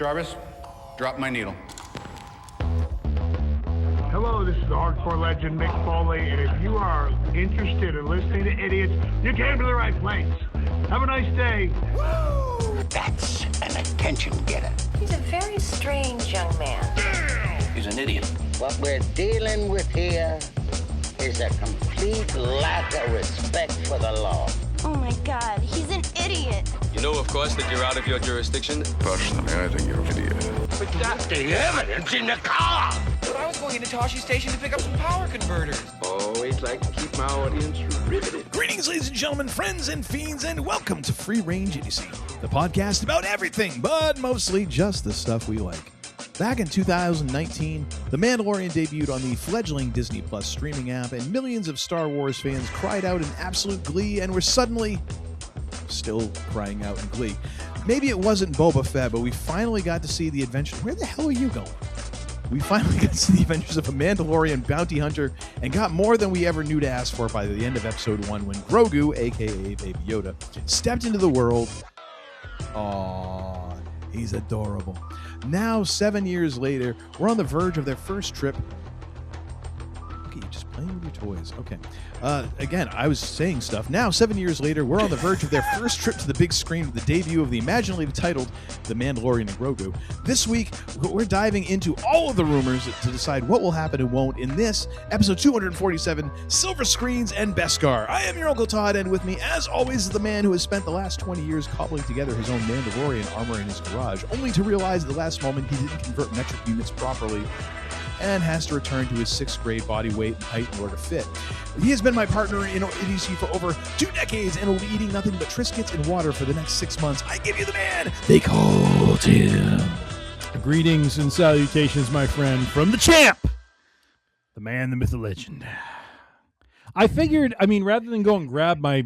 Jarvis, drop my needle. Hello, this is the hardcore legend Mick Foley, and if you are interested in listening to idiots, you came to the right place. Have a nice day. Woo! That's an attention getter. He's a very strange young man. He's an idiot. What we're dealing with here is a complete lack of respect for the law. Oh my God, he's an idiot. You know, of course, that you're out of your jurisdiction. Personally, I think you're an idiot. But that's the evidence in the car. But I was going into Toshi Station to pick up some power converters. Always like to keep my audience riveted. Greetings, ladies and gentlemen, friends and fiends, and welcome to Free Range Idiocy, the podcast about everything, but mostly just the stuff we like. Back in 2019, The Mandalorian debuted on the fledgling Disney Plus streaming app, and millions of Star Wars fans cried out in absolute glee and were suddenly still crying out in glee. Maybe it wasn't Boba Fett, but we finally got to see the adventure. Where the hell are you going? We finally got to see the adventures of a Mandalorian bounty hunter and got more than we ever knew to ask for by the end of episode 1 when Grogu, aka Baby Yoda, stepped into the world. Aww, he's adorable. Now, 7 years later, we're on the verge of their first trip. Okay, you're just playing with your toys. Okay. Again, I was saying stuff. Now, 7 years later, we're on the verge of their first trip to the big screen with the debut of the imaginatively titled The Mandalorian and Grogu. This week, we're diving into all of the rumors to decide what will happen and won't in this episode 247, Silver Screens and Beskar. I am your Uncle Todd, and with me, as always, is the man who has spent the last 20 years cobbling together his own Mandalorian armor in his garage, only to realize at the last moment he didn't convert metric units properly and has to return to his 6th grade body weight and height in order to fit. He has been my partner in Idiocy for over 2 decades and will be eating nothing but Triscuits and water for the next 6 months. I give you the man they call Tim. Greetings and salutations, my friend, from the champ, the man, the myth, the legend. I figured, rather than go and grab my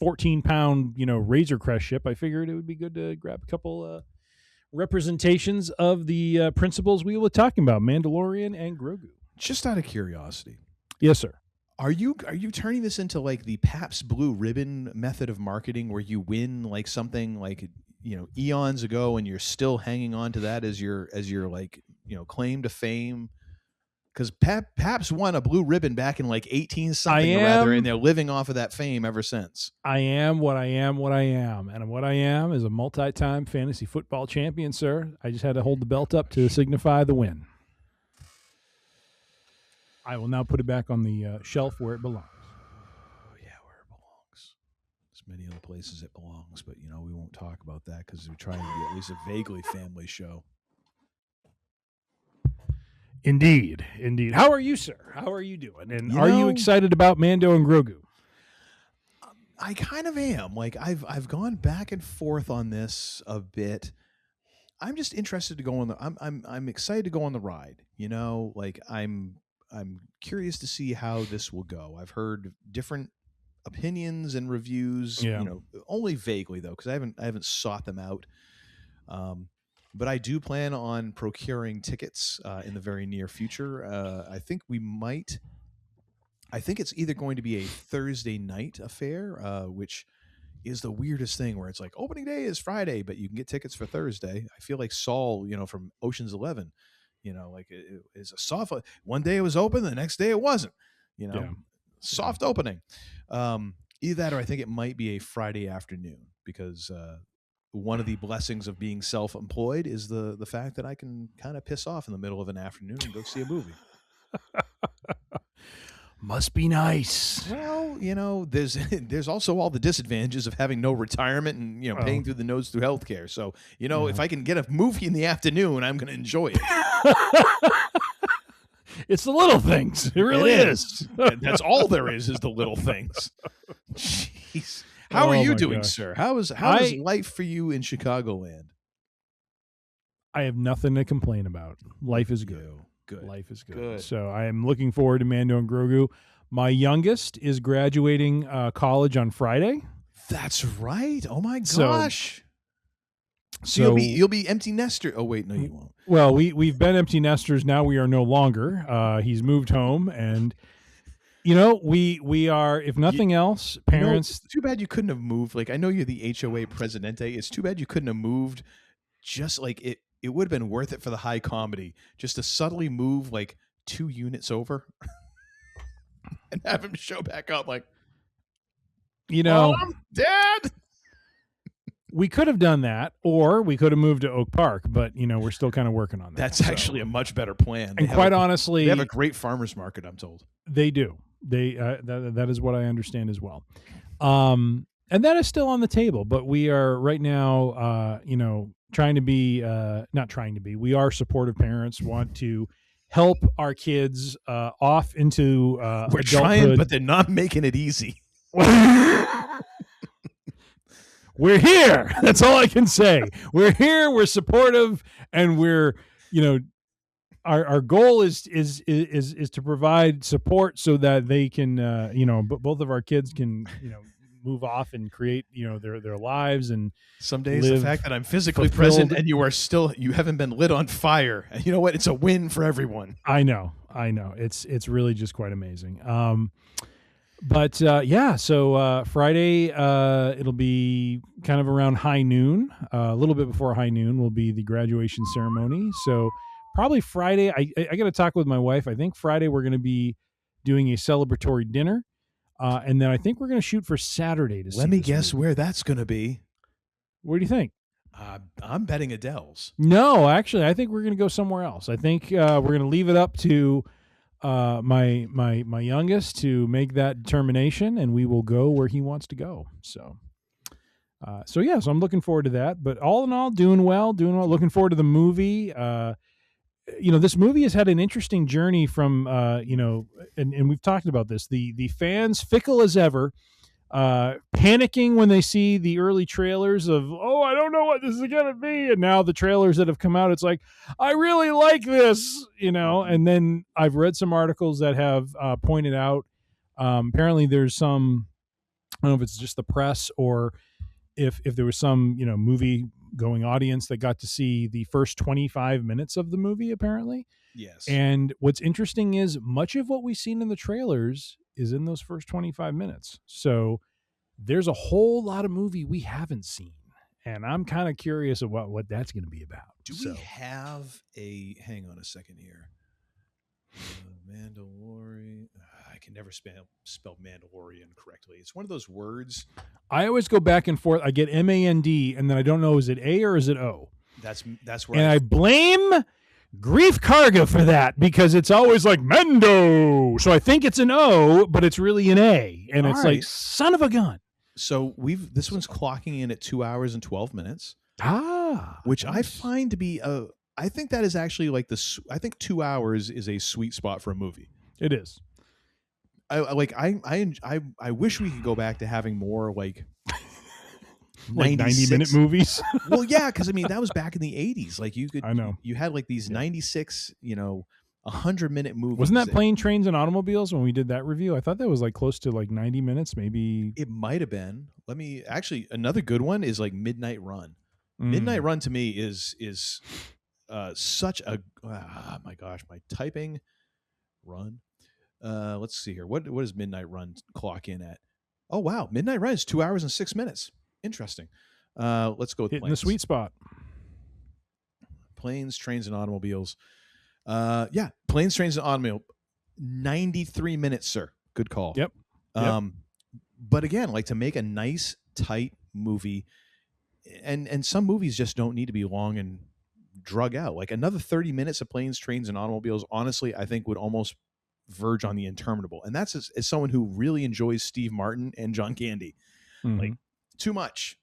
14-pound, Razor Crest ship, I figured it would be good to grab a couple representations of the principles we were talking about, Mandalorian and Grogu. Just out of curiosity. Yes, sir. Are you turning this into like the Pabst Blue Ribbon method of marketing where you win like something like, eons ago and you're still hanging on to that as your like, claim to fame? Because Pabst won a blue ribbon back in like 18-something or rather, and they're living off of that fame ever since. I am what I am. And what I am is a multi-time fantasy football champion, sir. I just had to hold the belt up to signify the win. I will now put it back on the shelf where it belongs. Oh, yeah, where it belongs. There's many other places it belongs, but, we won't talk about that because we're trying to be at least a vaguely family show. Indeed. How are you, sir? How are you doing? And are you excited about Mando and Grogu? I kind of am. Like I've gone back and forth on this a bit. I'm just interested to go on the. I'm excited to go on the ride. Like I'm curious to see how this will go. I've heard different opinions and reviews. Yeah. Only vaguely though, because I haven't sought them out. But I do plan on procuring tickets in the very near future. I think it's either going to be a Thursday night affair, which is the weirdest thing where it's like opening day is Friday, but you can get tickets for Thursday. I feel like Saul, from Ocean's 11, like it is a soft, one day it was open, the next day it wasn't, soft opening. Either that or I think it might be a Friday afternoon because, one of the blessings of being self-employed is the fact that I can kind of piss off in the middle of an afternoon and go see a movie. Must be nice. Well, there's also all the disadvantages of having no retirement and, paying through the nose through healthcare. So, if I can get a movie in the afternoon, I'm going to enjoy it. It's the little things. It really is. That's all there is the little things. Jeez. How are you doing, sir? How is life for you in Chicagoland? I have nothing to complain about. Life is good. Good. Life is good. So I am looking forward to Mando and Grogu. My youngest is graduating college on Friday. That's right. Oh my gosh. So you'll be empty nester. Oh wait, no, you won't. Well, we've been empty nesters. Now we are no longer. He's moved home and. We are, if nothing else, parents. It's too bad you couldn't have moved. Like, I know you're the HOA presidente. It's too bad you couldn't have moved just like it it would have been worth it for the high comedy just to subtly move like 2 units over and have him show back up like, Mom, Dad. We could have done that, or we could have moved to Oak Park, but we're still kind of working on that. That's actually a much better plan. And quite honestly, they have a great farmers market, I'm told. They do. That is what I understand as well. And that is still on the table, but we are right now, trying to be, not trying to be, we are supportive parents, want to help our kids off into we're adulthood. Trying, but they're not making it easy. We're here. That's all I can say. We're here. We're supportive, and we're, our goal is to provide support so that they can, both of our kids can, move off and create, their lives. And some days the fact that I'm physically present and you haven't been lit on fire. And you know what? It's a win for everyone. I know. It's really just quite amazing. So Friday, it'll be kind of around high noon, a little bit before high noon will be the graduation ceremony. So probably Friday, I got to talk with my wife. I think Friday we're going to be doing a celebratory dinner. And then I think we're going to shoot for Saturday to see. Let me guess where that's going to be. Where do you think? I'm betting Adele's. No, actually, I think we're going to go somewhere else. I think we're going to leave it up to my youngest to make that determination, and we will go where he wants to go. So I'm looking forward to that. But all in all, doing well. Looking forward to the movie. This movie has had an interesting journey from, and we've talked about this, the fans, fickle as ever, panicking when they see the early trailers of, I don't know what this is going to be. And now the trailers that have come out, it's like, I really like this, and then I've read some articles that have pointed out, apparently there's some, I don't know if it's just the press or if there was some, movie going audience that got to see the first 25 minutes of the movie, apparently. Yes. And what's interesting is much of what we've seen in the trailers is in those first 25 minutes. So there's a whole lot of movie we haven't seen. And I'm kind of curious about what that's going to be about. We have hang on a second here. Mandalorian. I can never spell Mandalorian correctly. It's one of those words. I always go back and forth. I get M-A-N-D, and then I don't know, is it A or is it O? That's where. And I blame Grief Karga for that because it's always like Mendo. So I think it's an O, but it's really an A. And it's like, son of a gun. So this one's clocking in at 2 hours and 12 minutes. Which nice. I find to be I think that is actually like I think 2 hours is a sweet spot for a movie. It is. I wish we could go back to having more like 90-minute movies. Well, yeah, because that was back in the 80s. Like I know you had like these 96, 100-minute movies. Wasn't that Plane, Trains, and Automobiles when we did that review? I thought that was like close to like 90 minutes, maybe. It might have been. Another good one is like Midnight Run. Midnight Run to me is such a my gosh, my typing run. Let's see here. What does Midnight Run clock in at? Oh wow, Midnight Run is 2 hours and 6 minutes. Interesting. Let's go with hitting the sweet spot. Planes, Trains, and Automobiles. Planes, Trains, and Automobiles. 93 minutes, sir. Good call. Yep. But again, like to make a nice, tight movie, and some movies just don't need to be long and drug out. Like another 30 minutes of Planes, Trains, and Automobiles, honestly, I think would almost verge on the interminable. And that's as someone who really enjoys Steve Martin and John Candy. Mm-hmm. Like too much.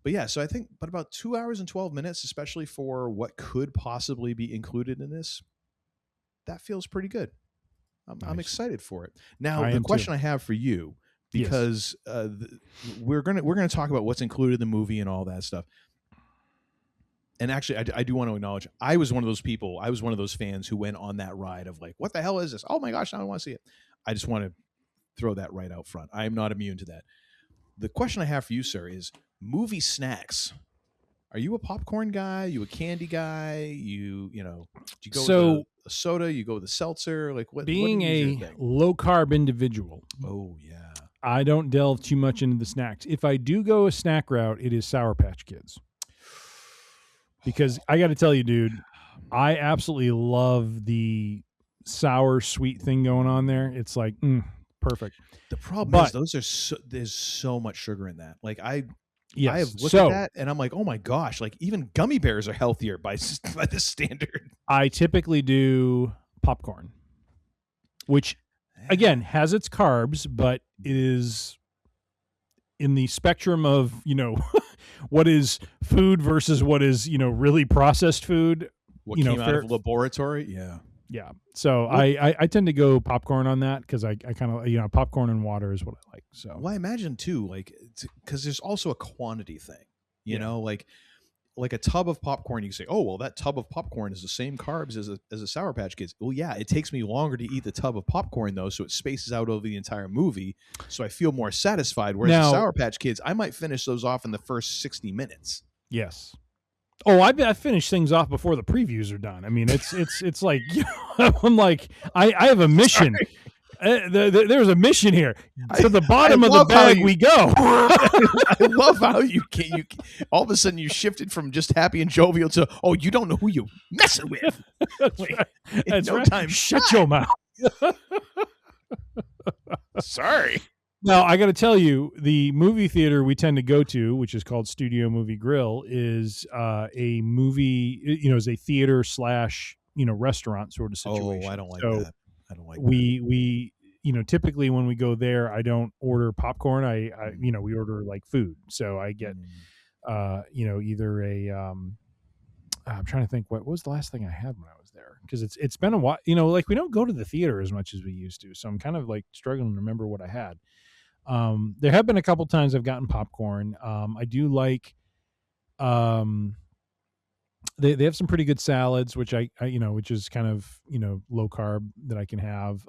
But yeah, so I think about 2 hours and 12 minutes, especially for what could possibly be included in this, that feels pretty good. I'm excited for it. Now, the question I have for you, because we're gonna talk about what's included in the movie and all that stuff. And actually, I do want to acknowledge, I was one of those people. I was one of those fans who went on that ride of like, what the hell is this? Oh my gosh, now I want to see it. I just want to throw that right out front. I am not immune to that. The question I have for you, sir, is movie snacks. Are you a popcorn guy? You a candy guy? Do you go with a soda? You go with a seltzer? Like what? Being a low carb individual. Oh yeah. I don't delve too much into the snacks. If I do go a snack route, it is Sour Patch Kids. because I got to tell you, dude, I absolutely love the sour sweet thing going on there. It's like perfect. The problem is there's so much sugar in that. Like I have looked at that and I'm like, oh my gosh, like even gummy bears are healthier by this standard. I typically do popcorn, which again has its carbs, but it is in the spectrum of, what is food versus what is, really processed food. What came out of a laboratory? Yeah. Yeah. So I tend to go popcorn on that because I kind of, popcorn and water is what I like. So, well, I imagine too, like, because there's also a quantity thing, you know, like a tub of popcorn, you can say, oh, well, that tub of popcorn is the same carbs as a Sour Patch Kids. Well, yeah, it takes me longer to eat the tub of popcorn, though, so it spaces out over the entire movie, so I feel more satisfied. Whereas the Sour Patch Kids, I might finish those off in the first 60 minutes. Yes. Oh, I finish things off before the previews are done. I mean, it's like, I'm like, I have a mission. There's a mission here. To the bottom of the bag we go. I love how you all of a sudden you shifted from just happy and jovial to, oh, you don't know who you're messing with. That's right. That's right. Time. Shut your mouth. Sorry. Now, I got to tell you, the movie theater we tend to go to, which is called Studio Movie Grill, is a movie, is a theater / restaurant sort of situation. Oh, I don't like that. I don't like we typically when we go there, I don't order popcorn. I we order like food. So I get, either a, I'm trying to think what was the last thing I had when I was there. Cause it's been a while, like we don't go to the theater as much as we used to. So I'm kind of like struggling to remember what I had. There have been a couple times I've gotten popcorn. I do like, they have some pretty good salads, which I which is kind of, low carb that I can have.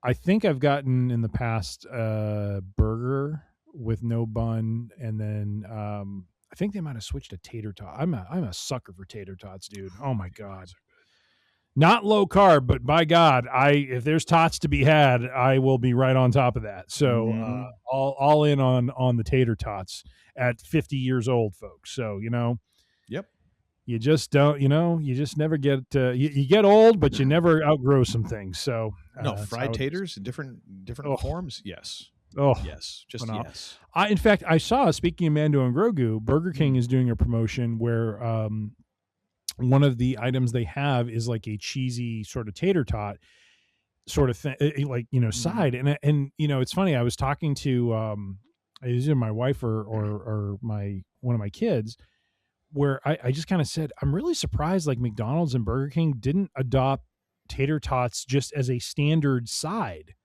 I think I've gotten in the past, burger with no bun. And then, I think they might've switched to tater tot. I'm a sucker for tater tots, dude. Oh my God. Not low carb, but by God, if there's tots to be had, I will be right on top of that. So all in on the tater tots at 50 years old, folks. So yep. You just don't, you just never get. You get old, but you never outgrow some things. So no, fried taters in different forms. Yes. Oh yes, just yes. In fact, I saw, speaking of Mando and Grogu, Burger King is doing a promotion where one of the items they have is like a cheesy sort of tater tot sort of thing, like, side. And it's funny. I was talking to either my wife or one of my kids, where I just kind of said, I'm really surprised like McDonald's and Burger King didn't adopt tater tots just as a standard side,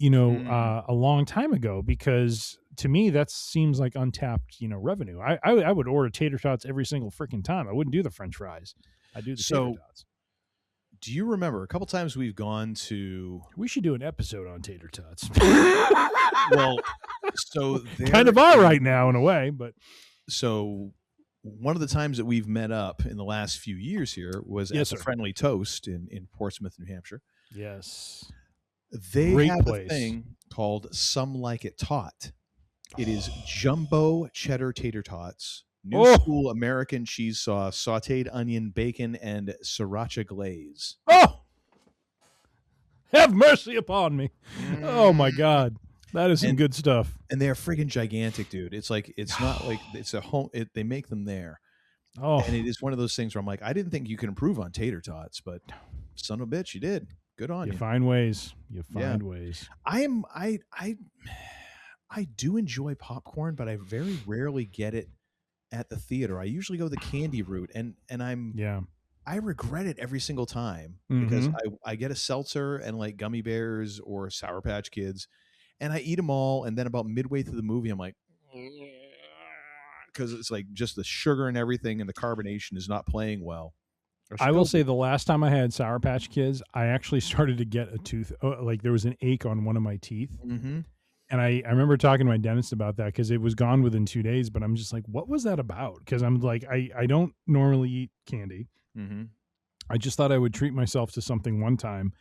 a long time ago, because to me, that seems like untapped, revenue. I would order tater tots every single freaking time. I wouldn't do the French fries. I do the tater tots. Do you remember a couple times we've gone to? We should do an episode on tater tots. Well, so kind of are right now in a way, but so one of the times that we've met up in the last few years here was at the Friendly Toast in Portsmouth, New Hampshire. Yes, they Great have place. a thing called Some Like It Tot. It is jumbo cheddar tater tots, new school American cheese sauce, sautéed onion, bacon, and sriracha glaze. Oh, have mercy upon me! Oh my God, that is some good stuff. And they're freaking gigantic, dude. It's like it's not like it's a home. They make them there. Oh, and it is one of those things where I'm like, I didn't think you could improve on tater tots, but son of a bitch, you did. Good on you. You find ways. You find ways. I do enjoy popcorn, but I very rarely get it at the theater. I usually go the candy route, and I regret it every single time because I get a seltzer and like gummy bears or Sour Patch Kids, and I eat them all, and then about midway through the movie, I'm like, because it's like just the sugar and everything, and the carbonation is not playing well. I will say the last time I had Sour Patch Kids, I actually started to get a tooth, like there was an ache on one of my teeth. Mm-hmm. And I remember talking to my dentist about that because it was gone within 2 days, but I'm just like, what was that about? Because I'm like, I don't normally eat candy. Mm-hmm. I just thought I would treat myself to something one time.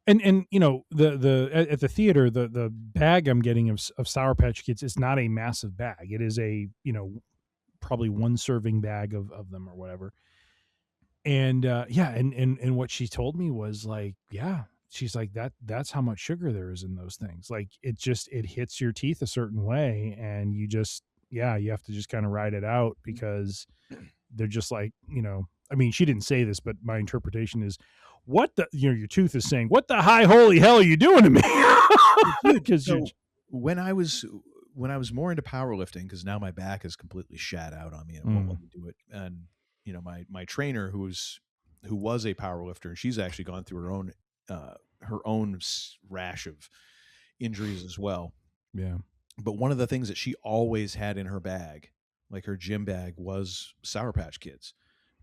And at the theater, the bag I'm getting of Sour Patch Kids is not a massive bag. It is a, probably one serving bag of them or whatever. And and what she told me was like, yeah, she's like, that's how much sugar there is in those things. Like it hits your teeth a certain way, and you have to just kind of ride it out, because they're just like, I mean, she didn't say this, but my interpretation is, what the, your tooth is saying, what the high holy hell are you doing to me? Because when I was more into powerlifting, because now my back is completely shat out on me and won't let me do it. And my trainer, who was a powerlifter, and she's actually gone through her own rash of injuries as well. Yeah. But one of the things that she always had in her bag, like her gym bag, was Sour Patch Kids,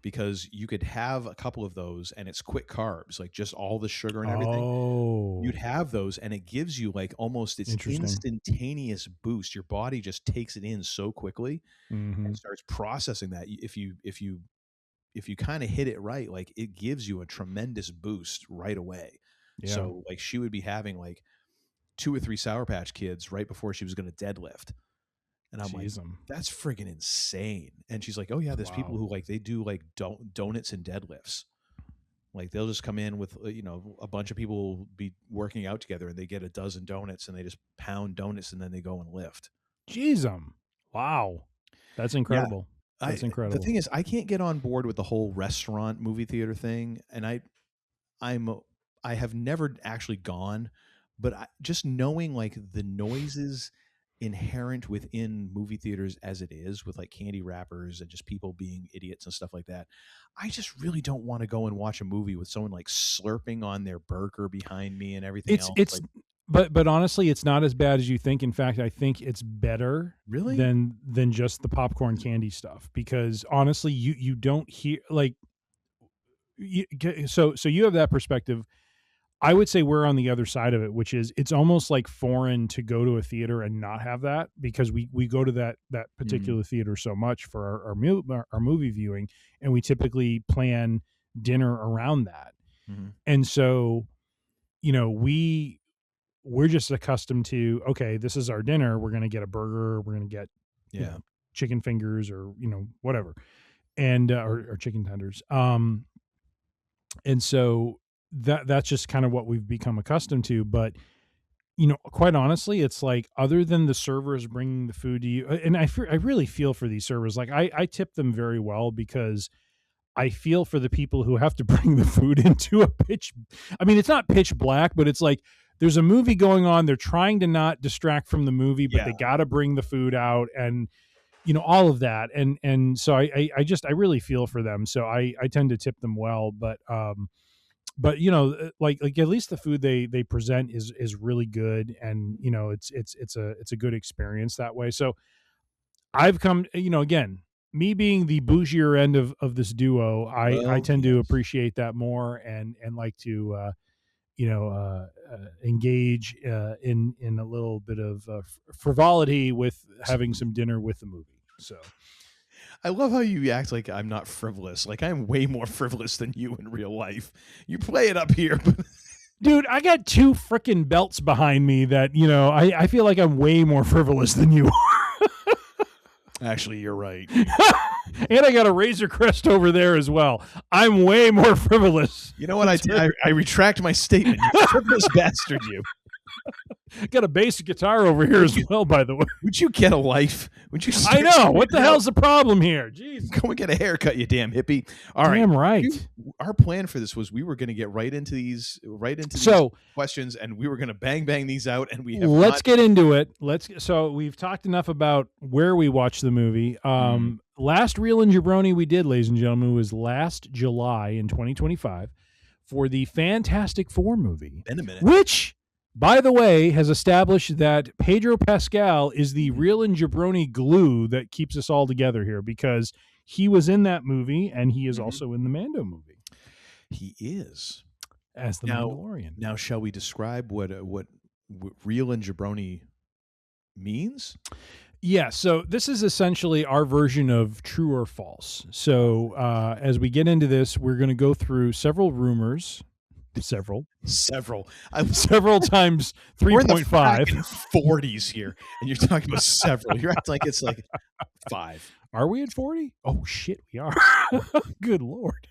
because you could have a couple of those and it's quick carbs, like just all the sugar and everything. Oh. You'd have those and it gives you like almost this instantaneous boost. Your body just takes it in so quickly and starts processing that. If you kind of hit it right, like it gives you a tremendous boost right away. Yeah. So like she would be having like 2 or 3 Sour Patch Kids right before she was going to deadlift. And I'm like, that's friggin' insane. And she's like, oh yeah, there's people who like, they do like donuts and deadlifts. Like they'll just come in with, a bunch of people will be working out together and they get a dozen donuts and they just pound donuts and then they go and lift. Jeez, wow. That's incredible. Yeah, that's incredible. The thing is, I can't get on board with the whole restaurant movie theater thing. And I have never actually gone, but just knowing like the noises inherent within movie theaters as it is, with like candy wrappers and just people being idiots and stuff like that, I just really don't want to go and watch a movie with someone like slurping on their burger behind me and everything else. But honestly, it's not as bad as you think. In fact, I think it's better than just the popcorn candy stuff, because honestly, you don't hear like so you have that perspective. I would say we're on the other side of it, which is it's almost like foreign to go to a theater and not have that, because we go to that particular theater so much for our movie viewing, and we typically plan dinner around that. And so, we're just accustomed to, okay, this is our dinner. We're going to get a burger. We're going to get chicken fingers or, whatever. And, or chicken tenders. And so that's just kind of what we've become accustomed to. But, quite honestly, it's like, other than the servers bringing the food to you, and I really feel for these servers. Like I tip them very well, because I feel for the people who have to bring the food into it's not pitch black, but it's like, there's a movie going on. They're trying to not distract from the movie, but they got to bring the food out, and, all of that. And so I really feel for them. So I tend to tip them well, but like at least the food they present is really good, and it's a good experience that way. So I've come, again, me being the bougier end of this duo, I tend to appreciate that more, and like to engage in a little bit of frivolity with having some dinner with the movie. So I love how you act like I'm not frivolous. Like I'm way more frivolous than you in real life. You play it up here, but dude, I got 2 frickin' belts behind me that, I feel like I'm way more frivolous than you are. Actually, you're right. And I got a Razor Crest over there as well. I'm way more frivolous. You know what? I retract my statement. You frivolous bastard, you. Got a bass guitar over here as well, by the way. Would you get a life? Would you? I know. What the hell's the problem here? Jeez. Go and get a haircut, you damn hippie. All right. Damn right. Our plan for this was we were going to get right into these questions, and we were going to bang these out, and we have Let's get into it. So we've talked enough about where we watched the movie. Last Reel and Jabroni we did, ladies and gentlemen, was last July in 2025 for the Fantastic Four movie. Been a minute. Which, by the way, has established that Pedro Pascal is the Reel and Jabroni glue that keeps us all together here, because he was in that movie, and he is also in the Mando movie. He is. As the Mandalorian. Now, shall we describe what Reel and Jabroni means? Yeah, so this is essentially our version of true or false. So as we get into this, we're going to go through several rumors Several. Several Times 3.5. 40s here, and you're talking about several. You're acting like it's like 5. Are we at 40? Oh shit, we are. Good Lord.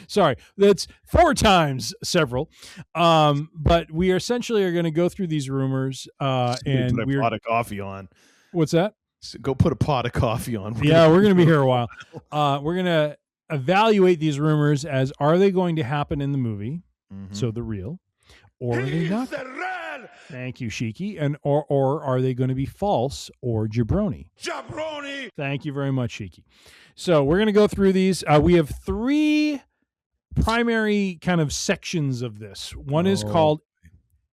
Sorry, that's 4 times several. But we essentially are going to go through these rumors. And put a pot of coffee on. What's that? So go put a pot of coffee on. We're going to be here a while. We're going to evaluate these rumors as, are they going to happen in the movie? So the real, or are they not? Thank you, Shiki. And or are they going to be false or jabroni? Jabroni. Thank you very much, Shiki. So we're going to go through these. We have 3 primary kind of sections of this. One is called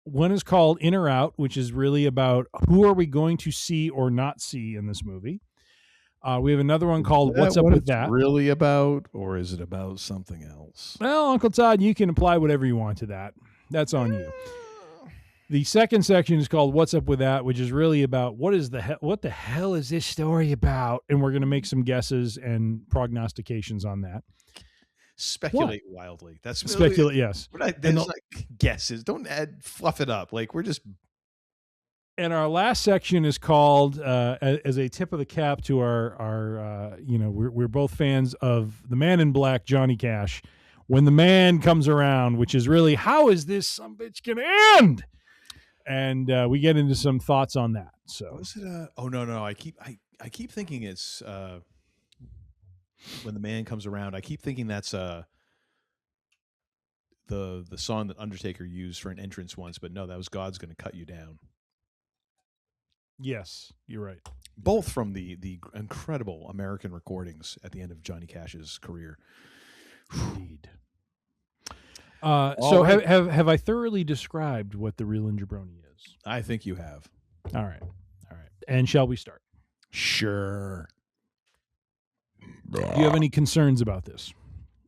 In or Out, which is really about who are we going to see or not see in this movie. We have another one called What's Up With That? Really about, or is it about something else? Well, Uncle Todd, you can apply whatever you want to that. That's on you. The second section is called What's Up With That, which is really about what the hell is this story about? And we're going to make some guesses and prognostications on that. Speculate wildly. That's really, speculate. Yes. There's like guesses. Don't fluff it up. Like we're just. And our last section is called, as a tip of the cap to our we're both fans of the Man in Black, Johnny Cash. When the man comes around, which is really, how is this sumbitch gonna end? And we get into some thoughts on that. So was it? Oh no! I keep thinking it's when the man comes around. I keep thinking that's the song that Undertaker used for an entrance once, but no, that was God's Gonna Cut You Down. Yes, you're right. Both from the incredible American recordings at the end of Johnny Cash's career. Indeed. So right. have I thoroughly described what the real and jabroni is? I think you have. All right. And shall we start? Sure. Do you have any concerns about this?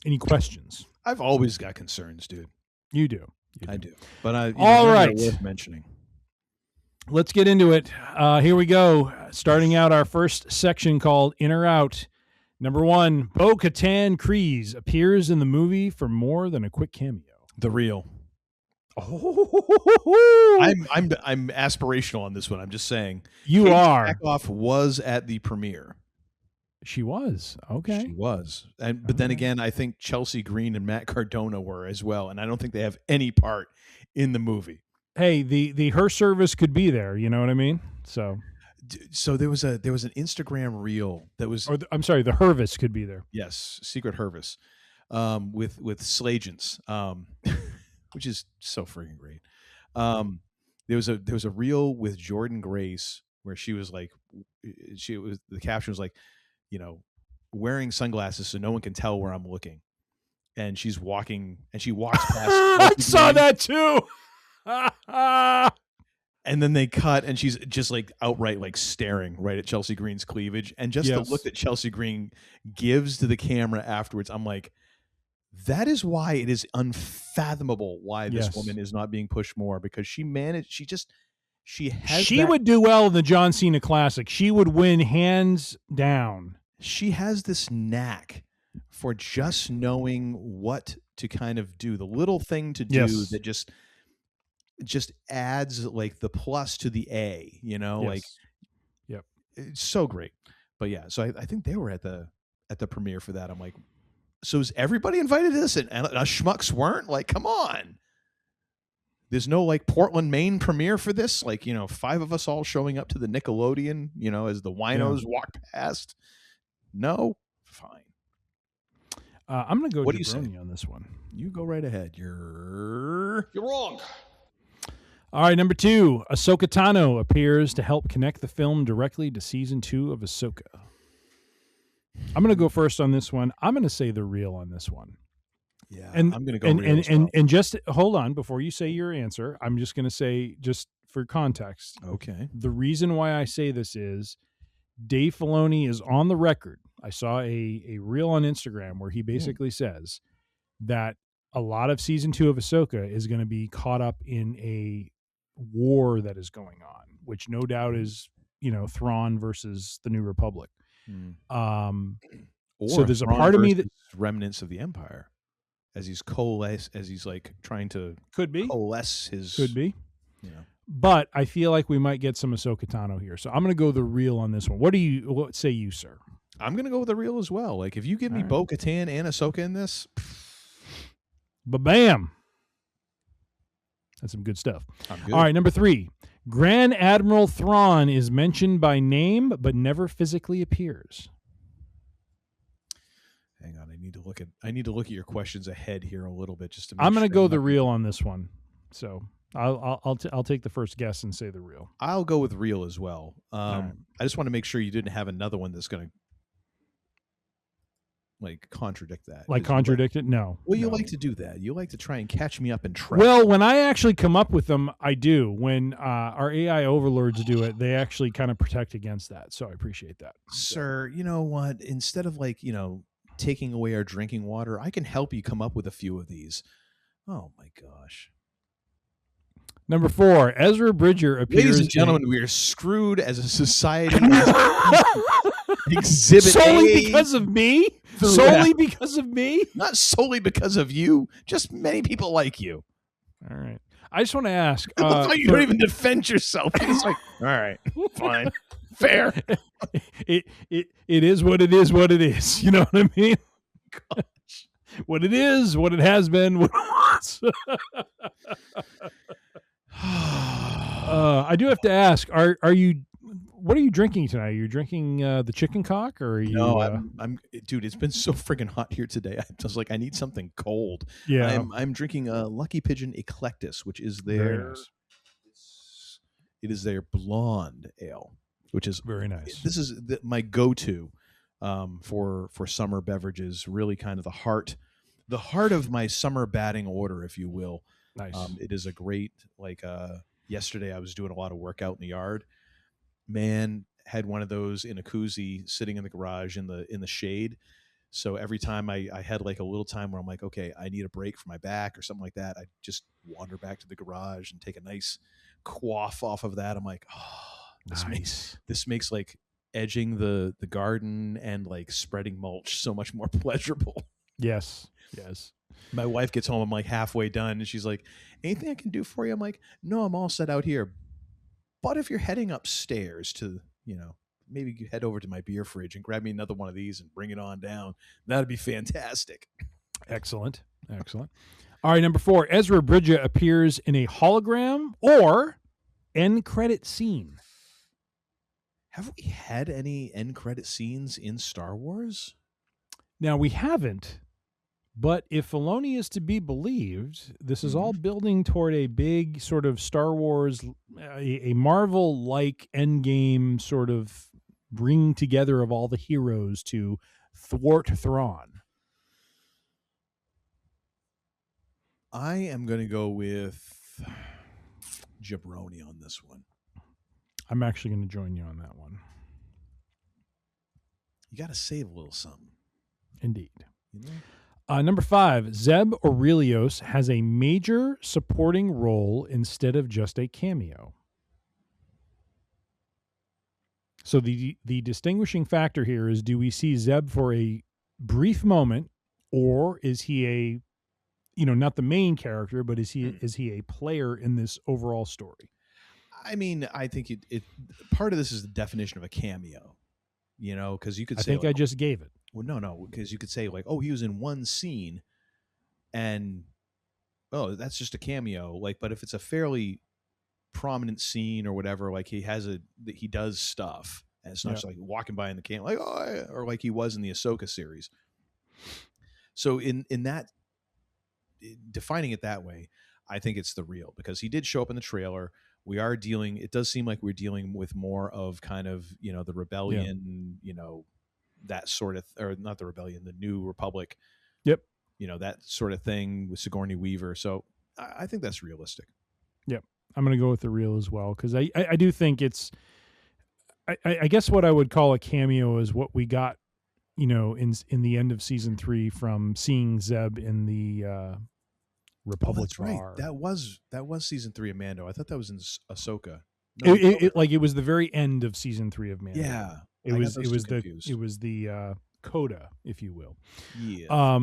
Any questions? I've always got concerns, dude. You do. I do. But all right. Worth mentioning. Let's get into it. Here we go. Starting out our first section called In or Out. Number 1, Bo-Katan Kryze appears in the movie for more than a quick cameo. The real. Oh, I'm aspirational on this one. I'm just saying. You Kate are. Sackhoff was at the premiere. She was. Okay. She was. But then again, I think Chelsea Green and Matt Cardona were as well, and I don't think they have any part in the movie. Hey, the her service could be there, you know what I mean? So there was an Instagram reel that was, I'm sorry, the Hervis could be there. Yes, Secret Hervis, with Slagents, which is so freaking great. There was a reel with Jordan Grace where she was like, the caption was like, wearing sunglasses so no one can tell where I'm looking, and she's walking and she walks past. I saw that too. And then they cut, and she's just like outright like staring right at Chelsea Green's cleavage, and just the look that Chelsea Green gives to the camera afterwards, I'm like, that is why it is unfathomable why this woman is not being pushed more, because she would do well in the John Cena Classic. She would win hands down. She has this knack for just knowing what to kind of do, the little thing to do that just adds like the plus to the A, like, yep, it's so great. But yeah, so I think they were at the premiere for that. I'm like, so is everybody invited to this and us schmucks weren't? Like, come on. There's no like Portland, Maine premiere for this. Like, 5 of us all showing up to the Nickelodeon, as the winos walk past. No, fine. I'm going to go what jabroni do you say on this one. You go right ahead. You're wrong. All right, number 2, Ahsoka Tano appears to help connect the film directly to season 2 of Ahsoka. I'm going to go first on this one. I'm going to say the real on this one. Yeah, and I'm going to go real as well. And just hold on before you say your answer. I'm just going to say, just for context. Okay. The reason why I say this is Dave Filoni is on the record. I saw a reel on Instagram where he basically says that a lot of season 2 of Ahsoka is going to be caught up in a war that is going on, which no doubt is, Thrawn versus the New Republic. Or so there's a Thrawn part of me that remnants of the Empire. as he's like trying to Could be. coalesce his. Could be. You know. But I feel like we might get some Ahsoka Tano here. So I'm going to go the real on this one. What say you, sir? I'm going to go with the real as well. Like, if you give me Bo-Katan and Ahsoka in this. Ba-bam. That's some good stuff. Good. All right, number 3. Grand Admiral Thrawn is mentioned by name but never physically appears. Hang on, I need to look at your questions ahead here a little bit just to. I'm going to go the real on this one. So I'll take the first guess and say the real. I'll go with real as well. Right. I just want to make sure you didn't have another one that's going to like contradict that. Like contradict it? No. Well, you no. like to do that. You like to try and catch me up in trap. Well, when I actually come up with them, I do. When our AI overlords do it, they actually kind of protect against that. So I appreciate that. Sir, you know what? Instead of taking away our drinking water, I can help you come up with a few of these. Oh my gosh. Number 4, Ezra Bridger appears. Ladies and gentlemen, we are screwed as a society. Exhibit solely A because of me? Solely because of me? Not solely because of you. Just many people like you. All right. I just want to ask. You don't even defend yourself. It's like, all right, fine, fair. It is what it is. What it is. You know what I mean? Gosh. What it is. What it has been. What it was. I do have to ask. Are you? What are you drinking tonight? Are you drinking the chicken cock, or are you? No, I'm dude. It's been so freaking hot here today. I was like, I need something cold. Yeah, I'm drinking Lucky Pigeon Eclectus, which is their. Nice. It is their blonde ale, which is very nice. This is my go-to for summer beverages. Really, kind of the heart of my summer batting order, if you will. Nice. It is a great yesterday I was doing a lot of workout in the yard. Man, had one of those in a koozie sitting in the garage in the shade. So every time I had like a little time where I'm like, okay, I need a break for my back or something like that, I just wander back to the garage and take a nice quaff off of that. I'm like, oh, this makes like edging the garden and like spreading mulch so much more pleasurable. Yes. My wife gets home, I'm like halfway done, and she's like, anything I can do for you? I'm like, no, I'm all set out here. But if you're heading upstairs to, maybe you head over to my beer fridge and grab me another one of these and bring it on down, that'd be fantastic. Excellent. All right, number 4, Ezra Bridger appears in a hologram or end credit scene. Have we had any end credit scenes in Star Wars? Now, we haven't. But if Filoni is to be believed, this is all building toward a big sort of Star Wars, a Marvel-like endgame sort of bring together of all the heroes to thwart Thrawn. I am going to go with Jabroni on this one. I'm actually going to join you on that one. You got to save a little something. Indeed. Number 5, Zeb Aurelios has a major supporting role instead of just a cameo. So the distinguishing factor here is, do we see Zeb for a brief moment, or is he a, not the main character, but is he a player in this overall story? I mean, I think it part of this is the definition of a cameo, because you could say, I just gave it. Well, no, because you could say like, oh, he was in one scene, and that's just a cameo. Like, but if it's a fairly prominent scene or whatever, like he does stuff, and it's not just like walking by in the camera, like or like he was in the Ahsoka series. So in that, defining it that way, I think it's the real, because he did show up in the trailer. It does seem like we're dealing with more of kind of the rebellion, that sort of, or not the rebellion, the New Republic. Yep. That sort of thing with Sigourney Weaver. So I think that's realistic. Yep. I'm going to go with the real as well, because I do think it's, I guess what I would call a cameo is what we got, in the end of season 3 from seeing Zeb in the Republic that's right. bar. That was season 3 of Mando. I thought that was in Ahsoka. No, it was the very end of season 3 of Mando. Yeah. It was the coda, if you will. Yeah.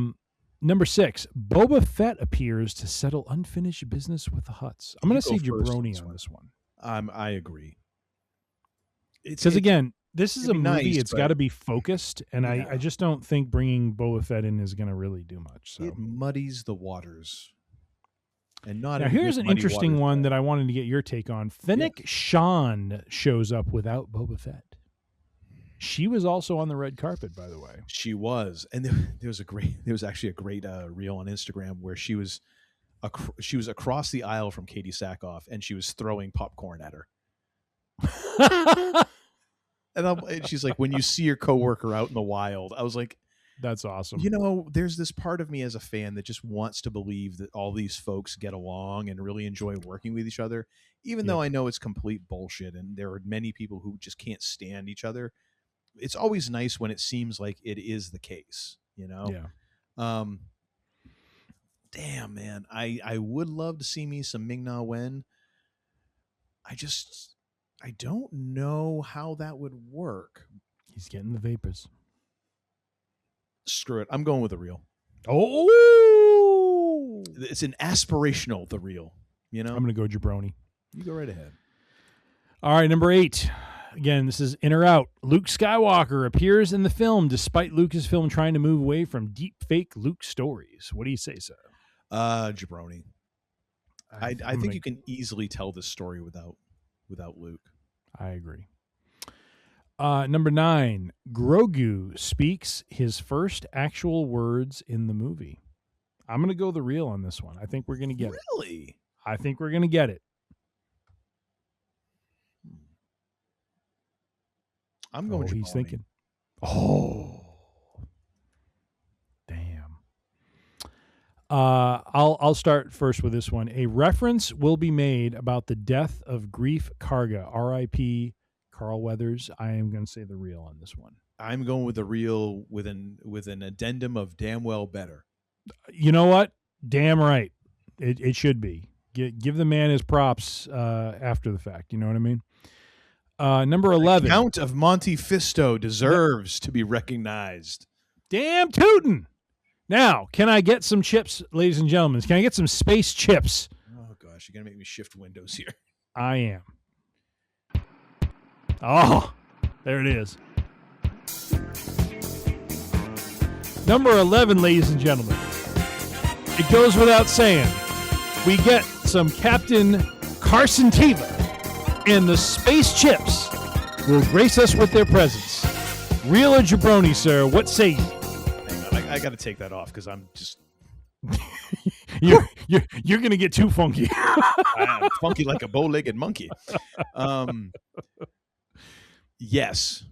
Number 6, Boba Fett appears to settle unfinished business with the Hutts. I'm going to say jabroni on this one. I agree. Because again, this is a movie. Nice, it's got to be focused, and I just don't think bringing Boba Fett in is going to really do much. So it muddies the waters. And not now, here's an interesting one that I wanted to get your take on. Fennec Shand shows up without Boba Fett. She was also on the red carpet, by the way. She was, and there was actually a great reel on Instagram where she was across the aisle from Katie Sackhoff, and she was throwing popcorn at her. and she's like, when you see your coworker out in the wild, I was like, that's awesome. You know, there's this part of me as a fan that just wants to believe that all these folks get along and really enjoy working with each other, even though I know it's complete bullshit, and there are many people who just can't stand each other. It's always nice when it seems like it is the case, you know? Yeah. Damn, man. I would love to see me some Ming-Na Wen. I don't know how that would work. He's getting the vapors. Screw it. I'm going with the real. Oh! It's an aspirational, the real, you know? I'm going to go jabroni. You go right ahead. All right, number 8. Again, this is in or out. Luke Skywalker appears in the film despite Lucasfilm trying to move away from deep fake Luke stories. What do you say, sir? Jabroni. I think you can easily tell this story without Luke. I agree. Number 9, Grogu speaks his first actual words in the movie. I'm going to go the real on this one. I think we're going to get it. Really? I think we're going to get it. I'm going He's jabroni. thinking. Oh. Damn. I'll start first with this one. A reference will be made about the death of Greef Karga, R.I.P. Carl Weathers. I am going to say the real on this one. I'm going with the real with an addendum of damn well better. You know what? Damn right. It should be. Give the man his props after the fact. You know what I mean? Number 11. The Count of Monte Fisto deserves to be recognized. Damn tootin'. Now, can I get some chips, ladies and gentlemen? Can I get some space chips? Oh, gosh. You're going to make me shift windows here. I am. Oh, there it is. Number 11, ladies and gentlemen. It goes without saying. We get some Captain Carson Teva, and the space chips will grace us with their presence. Real or jabroni, sir? What say you? Hang on, I got to take that off because I'm just... You're going to get too funky. I'm funky like a bow-legged monkey. Yes.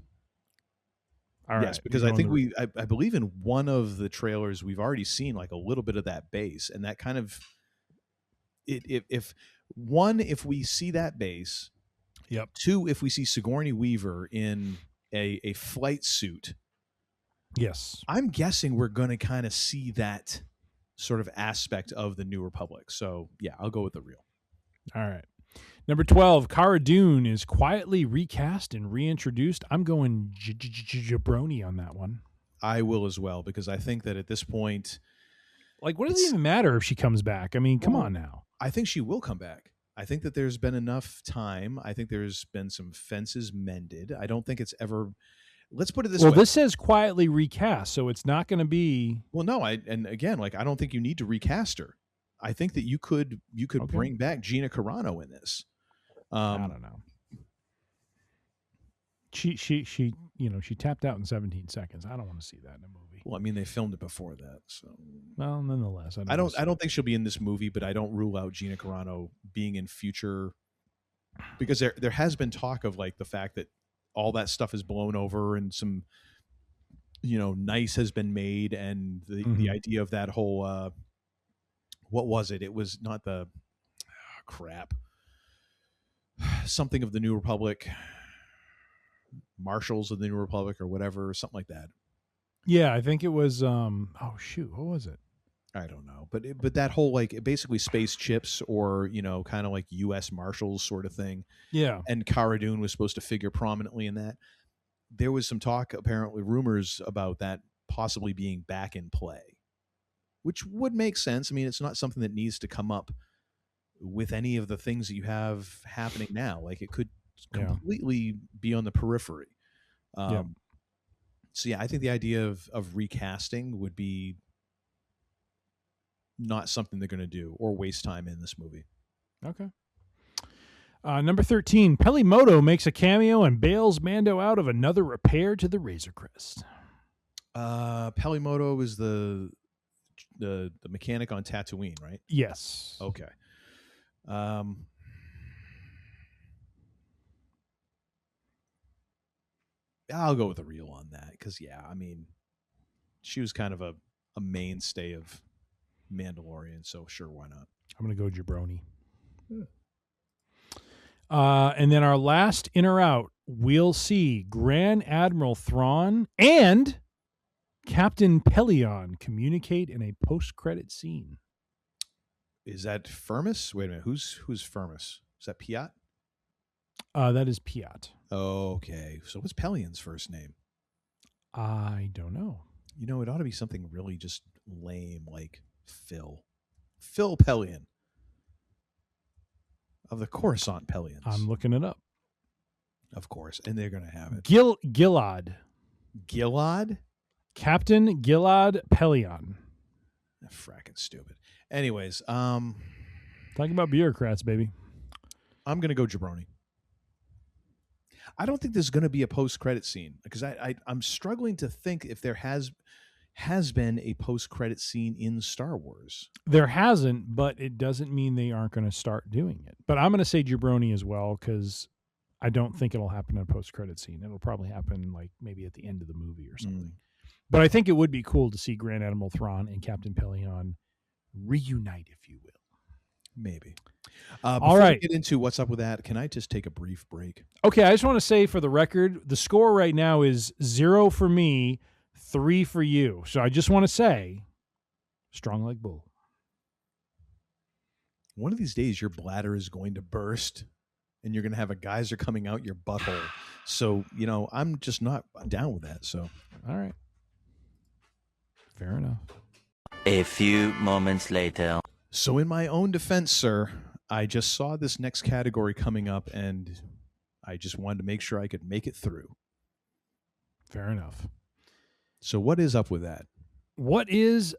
All yes, right, because I think I believe in one of the trailers we've already seen like a little bit of that base, and that kind of if we see that base, yep. 2, if we see Sigourney Weaver in a flight suit, yes, I'm guessing we're going to kind of see that sort of aspect of the New Republic. So yeah, I'll go with the real. All right. Number 12, Cara Dune is quietly recast and reintroduced. I'm going jabroni on that one. I will as well, because I think that at this point... Like, what does it even matter if she comes back? I mean, come on now. I think she will come back. I think that there's been enough time. I think there's been some fences mended. I don't think it's ever... Let's put it this way. Well, this says quietly recast, so it's not going to be... Well, no, and again, like, I don't think you need to recast her. I think that you could bring back Gina Carano in this. I don't know. She tapped out in 17 seconds. I don't want to see that in a movie. Well, I mean, they filmed it before that, so. Well, nonetheless, I don't think she'll be in this movie, but I don't rule out Gina Carano being in future, because there has been talk of like the fact that all that stuff is blown over and some, nice has been made, and the idea of that whole what was it? It was not the crap. Something of the New Republic, Marshals of the New Republic, or whatever, something like that. Yeah, I think it was. What was it? I don't know, but that whole like basically space chips, or kind of like U.S. Marshals sort of thing. Yeah, and Cara Dune was supposed to figure prominently in that. There was some talk, apparently rumors about that possibly being back in play, which would make sense. I mean, it's not something that needs to come up with any of the things that you have happening now. Like it could completely be on the periphery. So yeah, I think the idea of recasting would be not something they're going to do or waste time in this movie. Okay. Number 13, Pelimoto makes a cameo and bails Mando out of another repair to the Razor Crest. Pelimoto is the mechanic on Tatooine, right? Yes. Okay. I'll go with a reel on that because, yeah, I mean, she was kind of a mainstay of Mandalorian, so sure, why not? I'm going to go jabroni. And then our last in or out, we'll see Grand Admiral Thrawn and Captain Pelion communicate in a post-credit scene. Is that Firmus? Wait a minute. Who's Firmus? Is that Piat? That is Piat. Okay. So what's Pelion's first name? I don't know. You know, it ought to be something really just lame like Phil Pelion of the Coruscant Pelions. I'm looking it up. Of course. And they're going to have it. Gilad. Gilad? Captain Gilad Pelion. Fracking stupid. Anyways, talking about bureaucrats, baby. I'm going to go jabroni. I don't think there's going to be a post-credit scene because I'm struggling to think if there has been a post-credit scene in Star Wars. There hasn't, but it doesn't mean they aren't going to start doing it. But I'm going to say jabroni as well because I don't think it'll happen in a post-credit scene. It'll probably happen like maybe at the end of the movie or something. But I think it would be cool to see Grand Admiral Thrawn and Captain Pelion reunite, if you will. Maybe. All right. We get into what's up with that, can I just take a brief break? Okay, I just want to say for the record, the score right now is 0 for me, 3 for you. So I just want to say, strong like bull. One of these days, your bladder is going to burst, and you're going to have a geyser coming out your butthole. So, you know, I'm just not down with that. So, all right. Fair enough. A few moments later. So in my own defense, sir, I just saw this next category coming up, and I just wanted to make sure I could make it through. Fair enough. So what is up with that? What is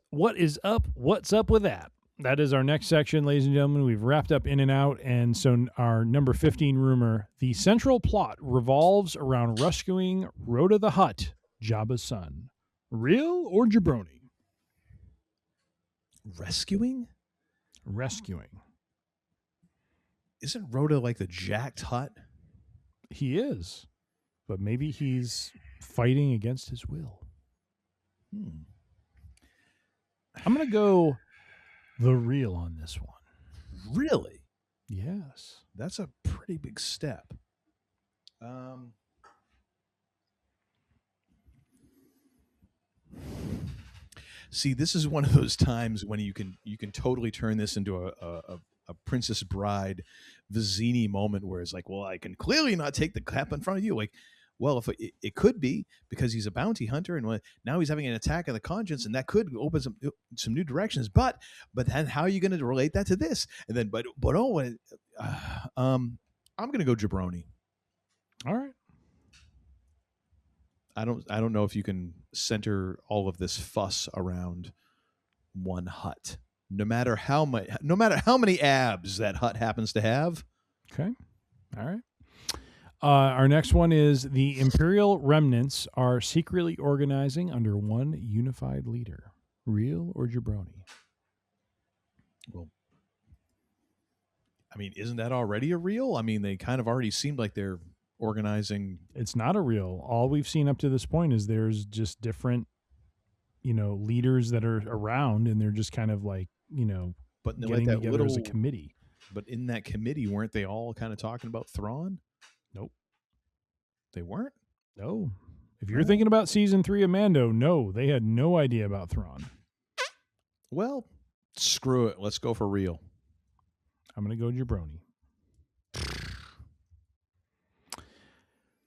up? What's up with that? That is our next section, ladies and gentlemen. We've wrapped up In and Out, and so our number 15 rumor, the central plot revolves around rescuing Rhoda the Hutt, Jabba's son. Real or jabroni? Rescuing? Isn't Rhoda like the jacked Hutt? He is, but maybe he's fighting against his will. I'm going to go the real on this one. Really? Yes. That's a pretty big step. See, this is one of those times when you can totally turn this into a Princess Bride Vizzini moment where it's like, well, I can clearly not take the clap in front of you. Like, well, if it could be because he's a bounty hunter and now he's having an attack of the conscience, and that could open some new directions. But then how are you going to relate that to this? And then I'm going to go jabroni. All right. I don't know if you can center all of this fuss around one Hutt, no matter how many abs that Hutt happens to have. Okay. All right. Our next one is the Imperial remnants are secretly organizing under one unified leader. Real or jabroni? Well, I mean, isn't that already a real? I mean, they kind of already seemed like they're organizing. It's not a real. All we've seen up to this point is there's just different, leaders that are around, and they're just kind of like, but getting like together as a committee. But in that committee, weren't they all kind of talking about Thrawn? Nope. They weren't? No. If you're thinking about season 3 of Mando, no, they had no idea about Thrawn. Well, screw it. Let's go for real. I'm going to go jabroni.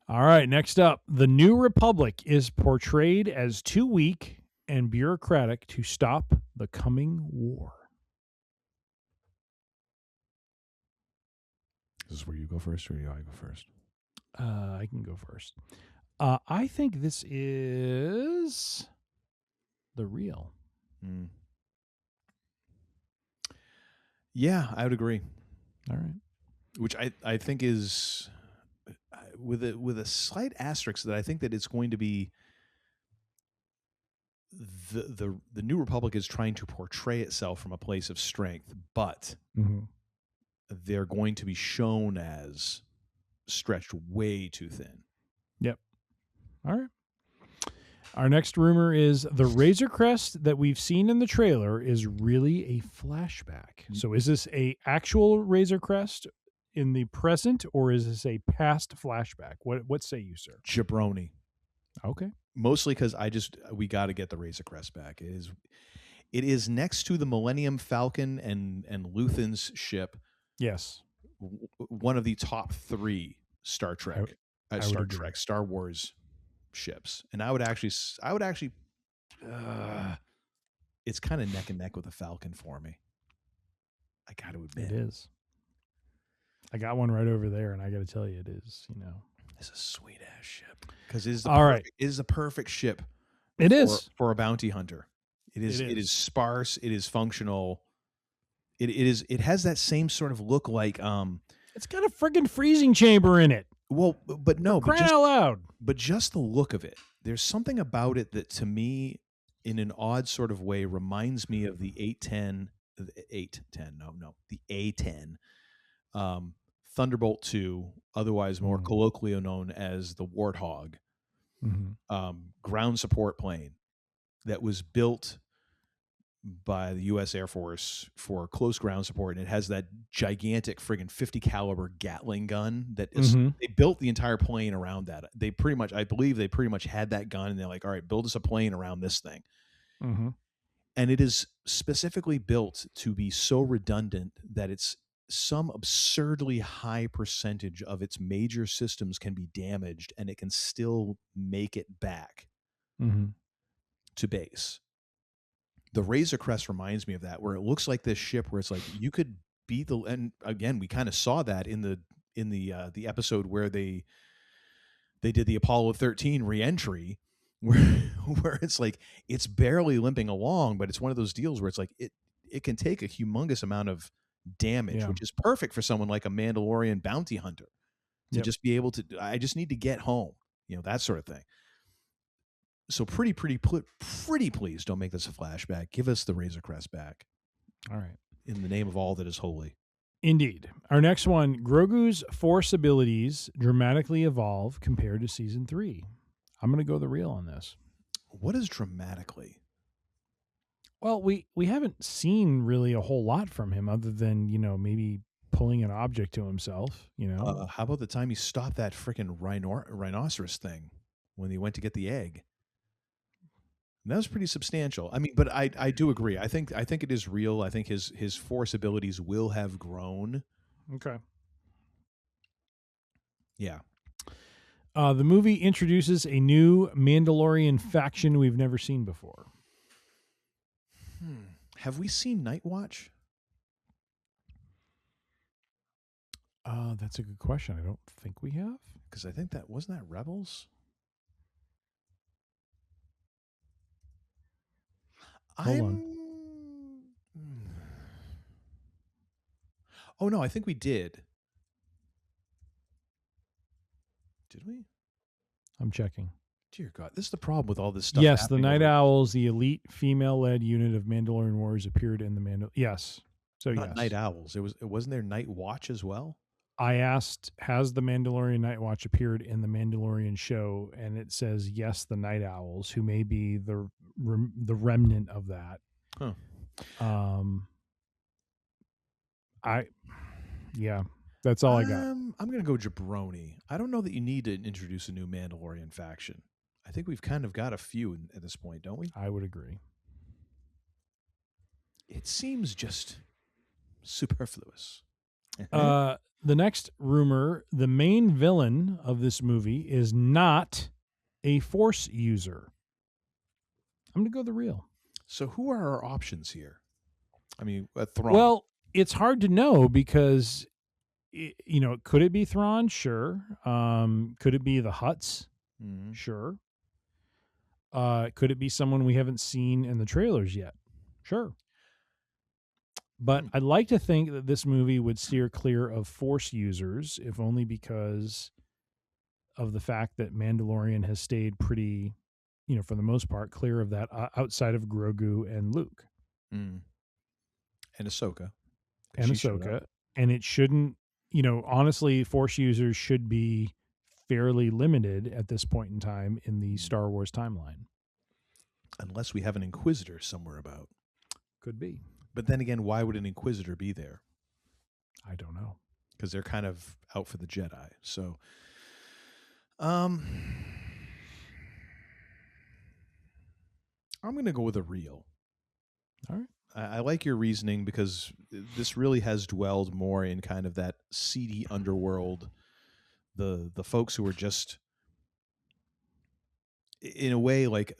All right, next up, the New Republic is portrayed as too weak and bureaucratic to stop The Coming War. Is this where you go first, or do I go first? I can go first. I think this is the real. Yeah, I would agree. All right. Which I think is with a slight asterisk that I think that it's going to be the New Republic is trying to portray itself from a place of strength, but they're going to be shown as stretched way too thin. Yep. All right. Our next rumor is the Razor Crest that we've seen in the trailer is really a flashback. So is this a actual Razor Crest in the present, or is this a past flashback? What say you, sir? Jabroni. Okay. Mostly because we got to get the Razor Crest back. It is next to the Millennium Falcon and Luthen's ship. Yes. One of the top 3 Star Wars ships, and I would actually it's kind of neck and neck with the Falcon for me. I got to admit it is. I got one right over there, and I got to tell you, it is. It's a sweet ass ship because it is a perfect ship. It is for a bounty hunter. It is. It is sparse. It is functional. It has that same sort of look like It's got a friggin' freezing chamber in it. Well, but no, crying out loud. But just the look of it. There's something about it that, to me, in an odd sort of way, reminds me of the A-10 Thunderbolt 2, otherwise more colloquially known as the Warthog, ground support plane that was built by the U.S. Air Force for close ground support, and it has that gigantic friggin' 50 caliber Gatling gun that is, they built the entire plane around that. I believe they pretty much had that gun, and they're like, all right, build us a plane around this thing. And it is specifically built to be so redundant that it's some absurdly high percentage of its major systems can be damaged, and it can still make it back to base. The Razor Crest reminds me of that, where it looks like this ship where it's like you could be and again, we kind of saw that in the episode where they did the Apollo 13 reentry, where it's like it's barely limping along, but it's one of those deals where it's like it can take a humongous amount of damage, which is perfect for someone like a Mandalorian bounty hunter to just be able to. I just need to get home, that sort of thing. So pretty please don't make this a flashback. Give us the Razor Crest back. All right. In the name of all that is holy. Indeed. Our next one, Grogu's Force abilities dramatically evolve compared to Season 3. I'm going to go the real on this. What is dramatically? Well, we haven't seen really a whole lot from him other than, maybe pulling an object to himself, How about the time he stopped that freaking rhinoceros thing when he went to get the egg? That was pretty substantial. I mean, but I do agree. I think it is real. I think his Force abilities will have grown. Okay. Yeah. The movie introduces a new Mandalorian faction we've never seen before. Have we seen Night Watch? That's a good question. I don't think we have. Because I think wasn't that Rebels? Hold on. Oh, no, I think we did. Did we? I'm checking. Dear God, this is the problem with all this stuff. Yes, the Night Owls, the elite female-led unit of Mandalorian warriors, appeared in the Yes. So, Not yes. Night Owls. It wasn't there Night Watch as well? I asked, has the Mandalorian Night Watch appeared in the Mandalorian show? And it says, yes, the Night Owls, who may be the remnant of that. Huh. That's all I got. I'm going to go Jabroni. I don't know that you need to introduce a new Mandalorian faction. I think we've kind of got a few at this point, don't we? I would agree. It seems just superfluous. The next rumor, the main villain of this movie is not a Force user. I'm going to go the real. So who are our options here? I mean, Thrawn. Well, it's hard to know because, could it be Thrawn? Sure. Could it be the Hutts? Mhm. Sure. Could it be someone we haven't seen in the trailers yet? Sure. But I'd like to think that this movie would steer clear of Force users, if only because of the fact that Mandalorian has stayed pretty, for the most part, clear of that outside of Grogu and Luke. And Ahsoka. And Ahsoka. And it shouldn't, honestly, Force users should be fairly limited at this point in time in the Star Wars timeline. Unless we have an Inquisitor somewhere about. Could be. But then again, why would an Inquisitor be there? I don't know. Because they're kind of out for the Jedi. So, I'm going to go with a real. All right. I like your reasoning because this really has dwelled more in kind of that seedy underworld. The folks who are just, in a way, like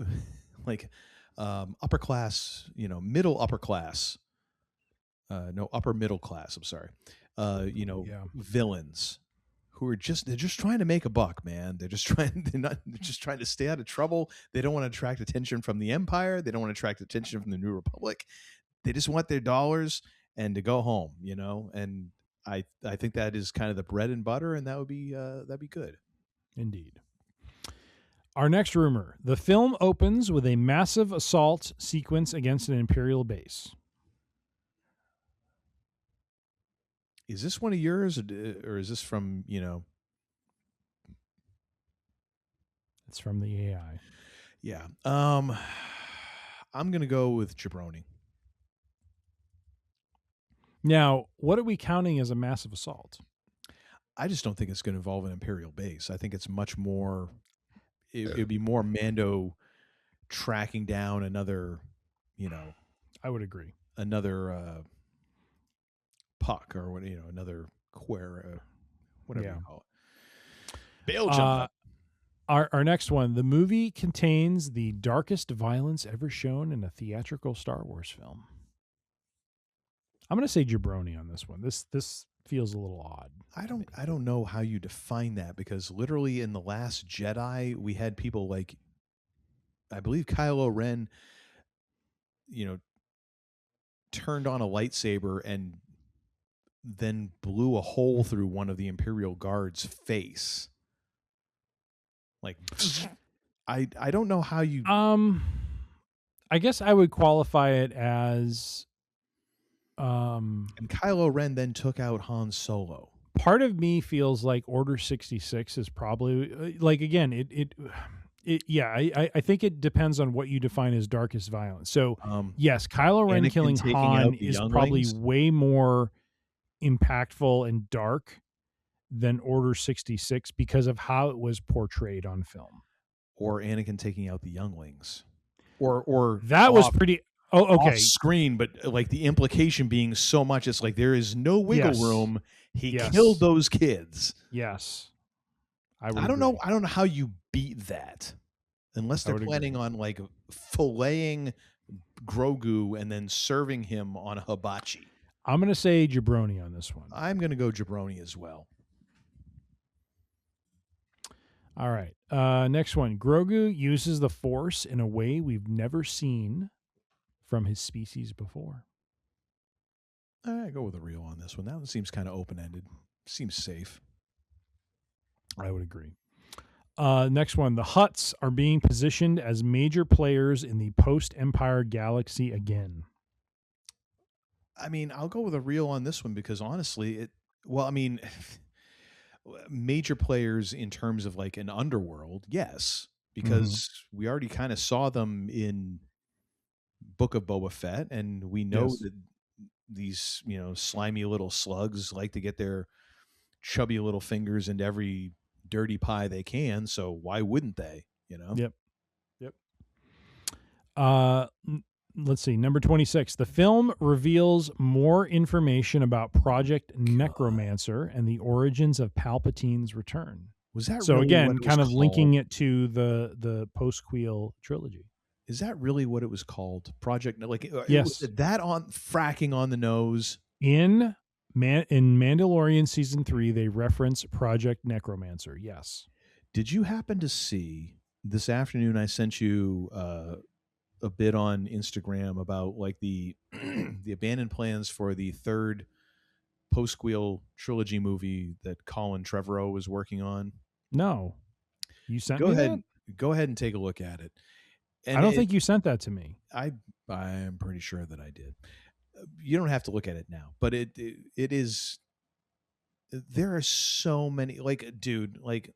upper class, middle upper class. No, upper middle class. I'm sorry. Villains who are they're just trying to make a buck, man. They're just trying to stay out of trouble. They don't want to attract attention from the Empire. They don't want to attract attention from the New Republic. They just want their dollars and to go home, and I think that is kind of the bread and butter, and that'd be good. Indeed. Our next rumor. The film opens with a massive assault sequence against an Imperial base. Is this one of yours, or is this from, It's from the AI. Yeah. I'm going to go with Jabroni. Now, what are we counting as a massive assault? I just don't think it's going to involve an Imperial base. I think it's much more... It would be more Mando tracking down another, I would agree. Another puck or what, another queer, whatever you call it. Belgium. Our next one. The movie contains the darkest violence ever shown in a theatrical Star Wars film. I'm going to say jabroni on this one. This feels a little odd. I don't know how you define that, because literally in The Last Jedi, we had people like, I believe Kylo Ren, turned on a lightsaber and then blew a hole through one of the Imperial Guards' face. Like, I don't know how you... I guess I would qualify it as... and Kylo Ren then took out Han Solo. Part of me feels like Order 66 is probably again, I think it depends on what you define as darkest violence. So yes, Kylo Ren Anakin killing Han is probably younglings? way more impactful and dark than Order 66 because of how it was portrayed on film. Or Anakin taking out the younglings. Or that was pretty... Oh, okay. Off screen, but like the implication being so much, it's like there is no wiggle room. He killed those kids. Yes, I don't know. I don't know how you beat that, unless they're planning on like filleting Grogu and then serving him on a hibachi. I'm going to say jabroni on this one. I'm going to go jabroni as well. All right. Next one. Grogu uses the Force in a way we've never seen from his species before. I go with a real on this one. That one seems kind of open-ended. Seems safe. I would agree. Next one. The Hutts are being positioned as major players in the post-Empire galaxy again. I mean, I'll go with a real on this one because honestly, major players in terms of like an underworld, yes, because we already kind of saw them in Book of Boba Fett, and we know that these slimy little slugs like to get their chubby little fingers into every dirty pie they can, so why wouldn't they? Yep. Let's see, number 26. The film reveals more information about Project Necromancer and the origins of Palpatine's return. Was that so? really Again, what it was kind of called? linking it to the post-Queel trilogy. Is that really what it was called? Project, like, Yes. was that on fracking on the nose? In Mandalorian season 3, they reference Project Necromancer. Yes. Did you happen to see this afternoon? I sent you a bit on Instagram about like the the abandoned plans for the third post-squeal trilogy movie that Colin Trevorrow was working on. No. You sent Go me ahead. that? Go ahead and take a look at it. And I don't think you sent that to me. I am pretty sure that I did. You don't have to look at it now, but it is. There are so many, like, dude, like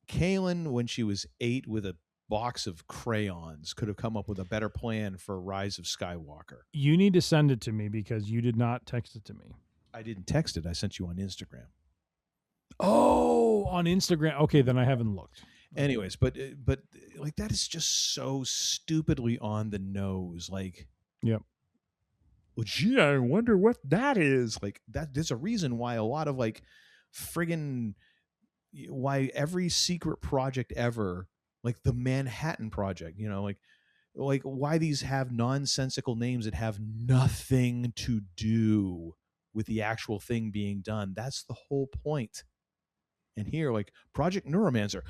Kaylin when she was 8 with a box of crayons could have come up with a better plan for Rise of Skywalker. You need to send it to me because you did not text it to me. I didn't text it. I sent you on Instagram. Oh, on Instagram. Okay, then I haven't looked. Anyways, but like that is just so stupidly on the nose. Like, yep. Well, gee, I wonder what that is. Like that. There's a reason why a lot of like friggin' why every secret project ever, like the Manhattan Project, you know, like why these have nonsensical names that have nothing to do with the actual thing being done. That's the whole point. And here, like Project Neuromancer,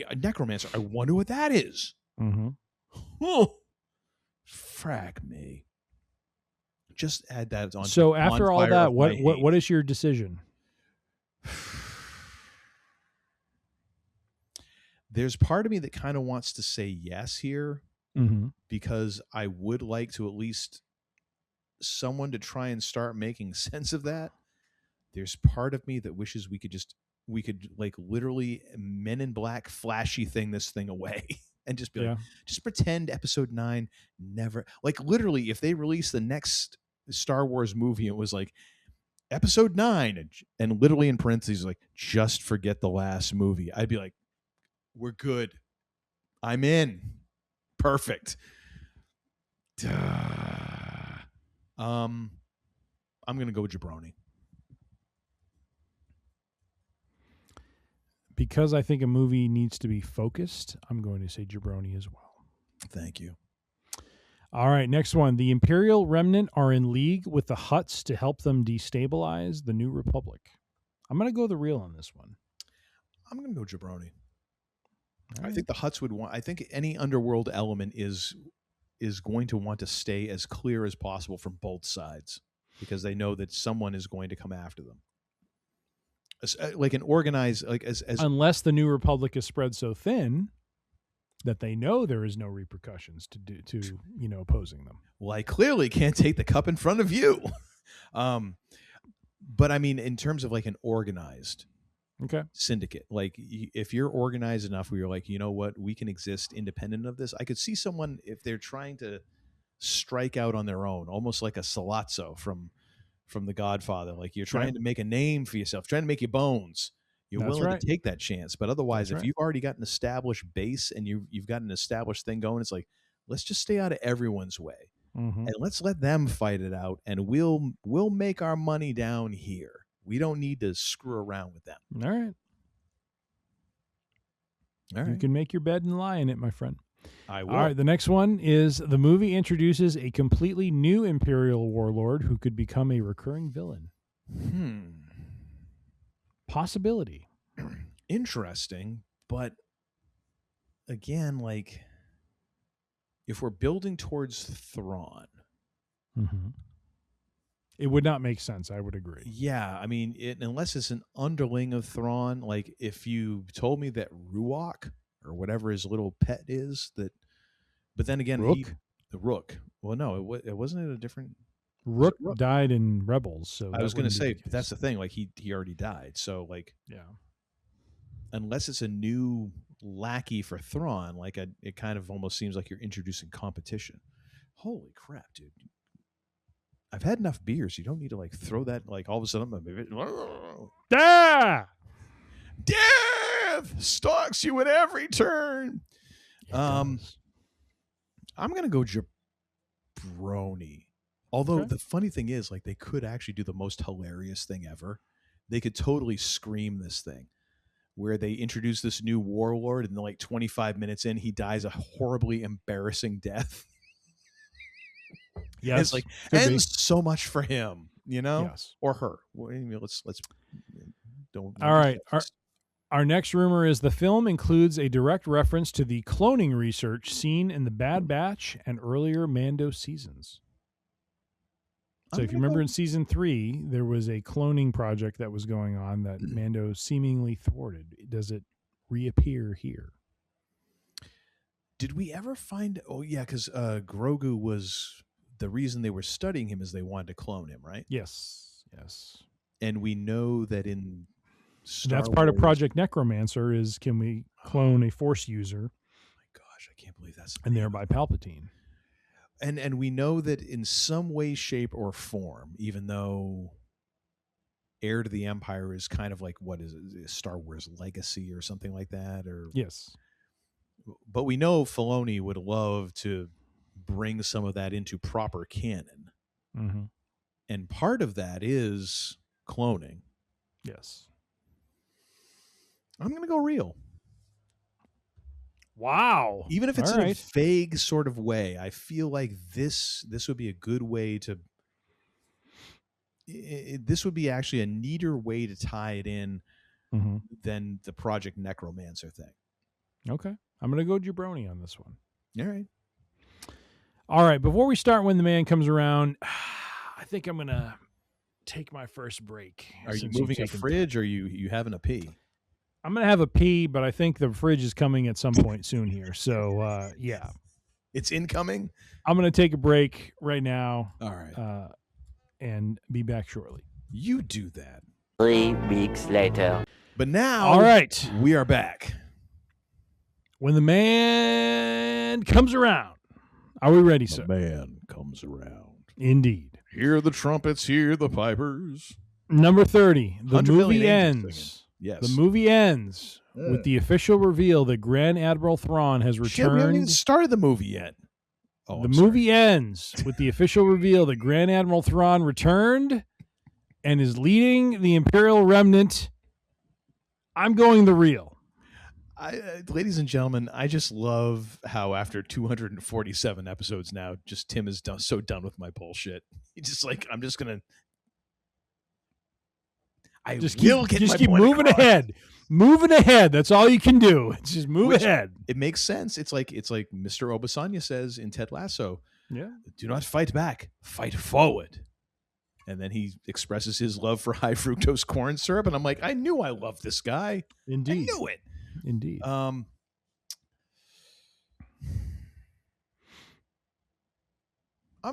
a necromancer. I wonder what that is. Mm-hmm. Oh, frack me. Just add that on. So after all that, what is your decision? There's part of me that kind of wants to say yes here, because I would like to at least someone to try and start making sense of that. There's part of me that wishes we could like literally Men in Black flashy thing this thing away and just be like, just pretend episode 9 never, like literally if they release the next Star Wars movie, it was like episode 9 and literally in parentheses, like just forget the last movie. I'd be like, we're good. I'm in. Perfect. I'm going to go with Jabroni. Because I think a movie needs to be focused, I'm going to say Jabroni as well. Thank you. All right, next one. The Imperial Remnant are in league with the Hutts to help them destabilize the New Republic. I'm going to go the real on this one. I'm going to go Jabroni. Right. I think the Hutts would want. I think any underworld element is going to want to stay as clear as possible from both sides because they know that someone is going to come after them. Like an organized, like as unless the New Republic is spread so thin that they know there is no repercussions to opposing them. Well, I clearly can't take the cup in front of you. But I mean, in terms of like an organized syndicate, like if you're organized enough where you're like, you know what, we can exist independent of this. I could see someone, if they're trying to strike out on their own, almost like a Salazzo from The Godfather, like you're trying to make a name for yourself, trying to make your bones. You're willing to take that chance. But otherwise, if you've already got an established base and you've got an established thing going, it's like, let's just stay out of everyone's way. And let's let them fight it out, and we'll make our money down here. We don't need to screw around with them. All right. You can make your bed and lie in it, my friend. I will. All right, the next one is the movie introduces a completely new Imperial warlord who could become a recurring villain. Possibility. Interesting, but again, like if we're building towards Thrawn, it would not make sense. I would agree. Yeah, I mean, unless it's an underling of Thrawn, like if you told me that Ruach or whatever his little pet is, that, but then again, the Rook. Well, no, it wasn't a different. Rook died in Rebels, so I was going to say, but that's the thing. Like he already died, so like unless it's a new lackey for Thrawn, like it kind of almost seems like you're introducing competition. Holy crap, dude! I've had enough beers. You don't need to like throw that like all of a sudden. Death stalks you at every turn. I'm gonna go Jabroni. Although the funny thing is, like, they could actually do the most hilarious thing ever. They could totally scream this thing. where they introduce this new warlord, and then like 25 minutes in, he dies a horribly embarrassing death. Yes, it's like, and so much for him, Yes. or her. Well, let's don't. All right. Our next rumor is the film includes a direct reference to the cloning research seen in the Bad Batch and earlier Mando seasons. So if you remember in season 3, there was a cloning project that was going on that Mando seemingly thwarted. Does it reappear here? Did we ever find? Oh yeah, because Grogu was the reason they were studying him is they wanted to clone him, right? Yes. And we know that in that's part of Project Necromancer is can we clone a Force user? My gosh, I can't believe that's and thereby Palpatine. And we know that in some way, shape, or form, even though Heir to the Empire is kind of like, what is it, Star Wars Legacy or something like that? Or yes. But we know Filoni would love to bring some of that into proper canon. Mm-hmm. And part of that is cloning. Yes. I'm going to go real. Wow. Even if it's in a vague sort of way, I feel like this would be a good way to... this would be actually a neater way to tie it in than the Project Necromancer thing. Okay. I'm going to go jabroni on this one. All right. Before we start When the Man Comes Around, I think I'm going to take my first break. Are you moving a fridge or you having a pee? I'm going to have a pee, but I think the fridge is coming at some point soon here. So, yeah. It's incoming? I'm going to take a break right now. All right. And be back shortly. You do that. 3 weeks later. But now, all right, we are back. When the man comes around. Are we ready, sir? The man comes around. Indeed. Hear the trumpets, hear the pipers. Number 30. The movie ends. Yes. The movie ends with the official reveal that Grand Admiral Thrawn has returned. Shit, we haven't even started the movie yet. The movie ends with the official reveal that Grand Admiral Thrawn returned and is leading the Imperial Remnant. I'm going the real. Ladies and gentlemen, I just love how after 247 episodes now, just Tim is so done with my bullshit. He's just like, I'm just going to... Just keep moving ahead. Moving ahead. That's all you can do. Just move ahead. It makes sense. It's like Mr. Obasanya says in Ted Lasso. Yeah. Do not fight back. Fight forward. And then he expresses his love for high fructose corn syrup. And I'm like, I knew I loved this guy. Indeed. I knew it. Indeed. I'm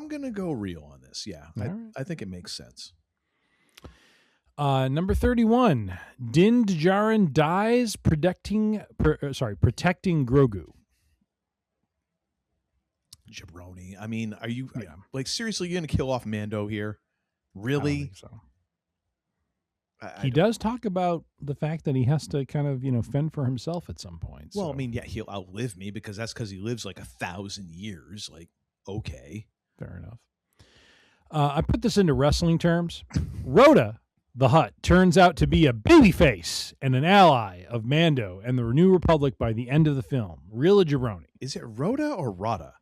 going to go real on this. Yeah. I think it makes sense. Number 31, Din Djarin dies protecting Grogu. Jabroni. I mean, are you like seriously going to kill off Mando here? Really? I don't think so. He does talk about the fact that he has to kind of, fend for himself at some point. Well, I mean, yeah, he'll outlive me because that's because he lives like 1,000 years. Like, okay. Fair enough. I put this into wrestling terms. Rhoda the Hutt turns out to be a babyface and an ally of Mando and the New Republic by the end of the film. Real or jabroni? Is it Rhoda or Rada?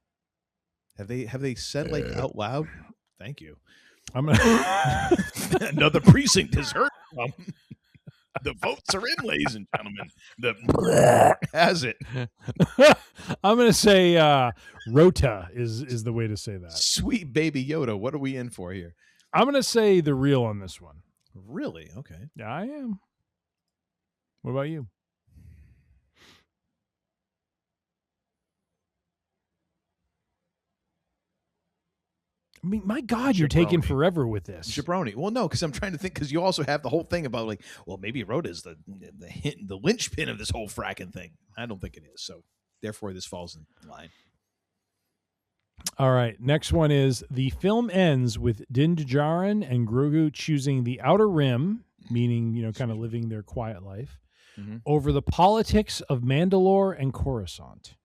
Have they said like out loud? Thank you. I'm gonna another precinct is heard from. The votes are in, ladies and gentlemen. The has it. I'm gonna say Rota is the way to say that. Sweet Baby Yoda. What are we in for here? I'm gonna say the real on this one. Really? Okay. Yeah, I am. What about you? I mean, my God, you're taking forever with this. Jabroni. Well, no, because I'm trying to think, because you also have the whole thing about like, well, maybe Rhoda is the linchpin of this whole fracking thing. I don't think it is. So therefore, this falls in line. All right. Next one is the film ends with Din Djarin and Grogu choosing the Outer Rim, meaning, kind of living their quiet life, over the politics of Mandalore and Coruscant.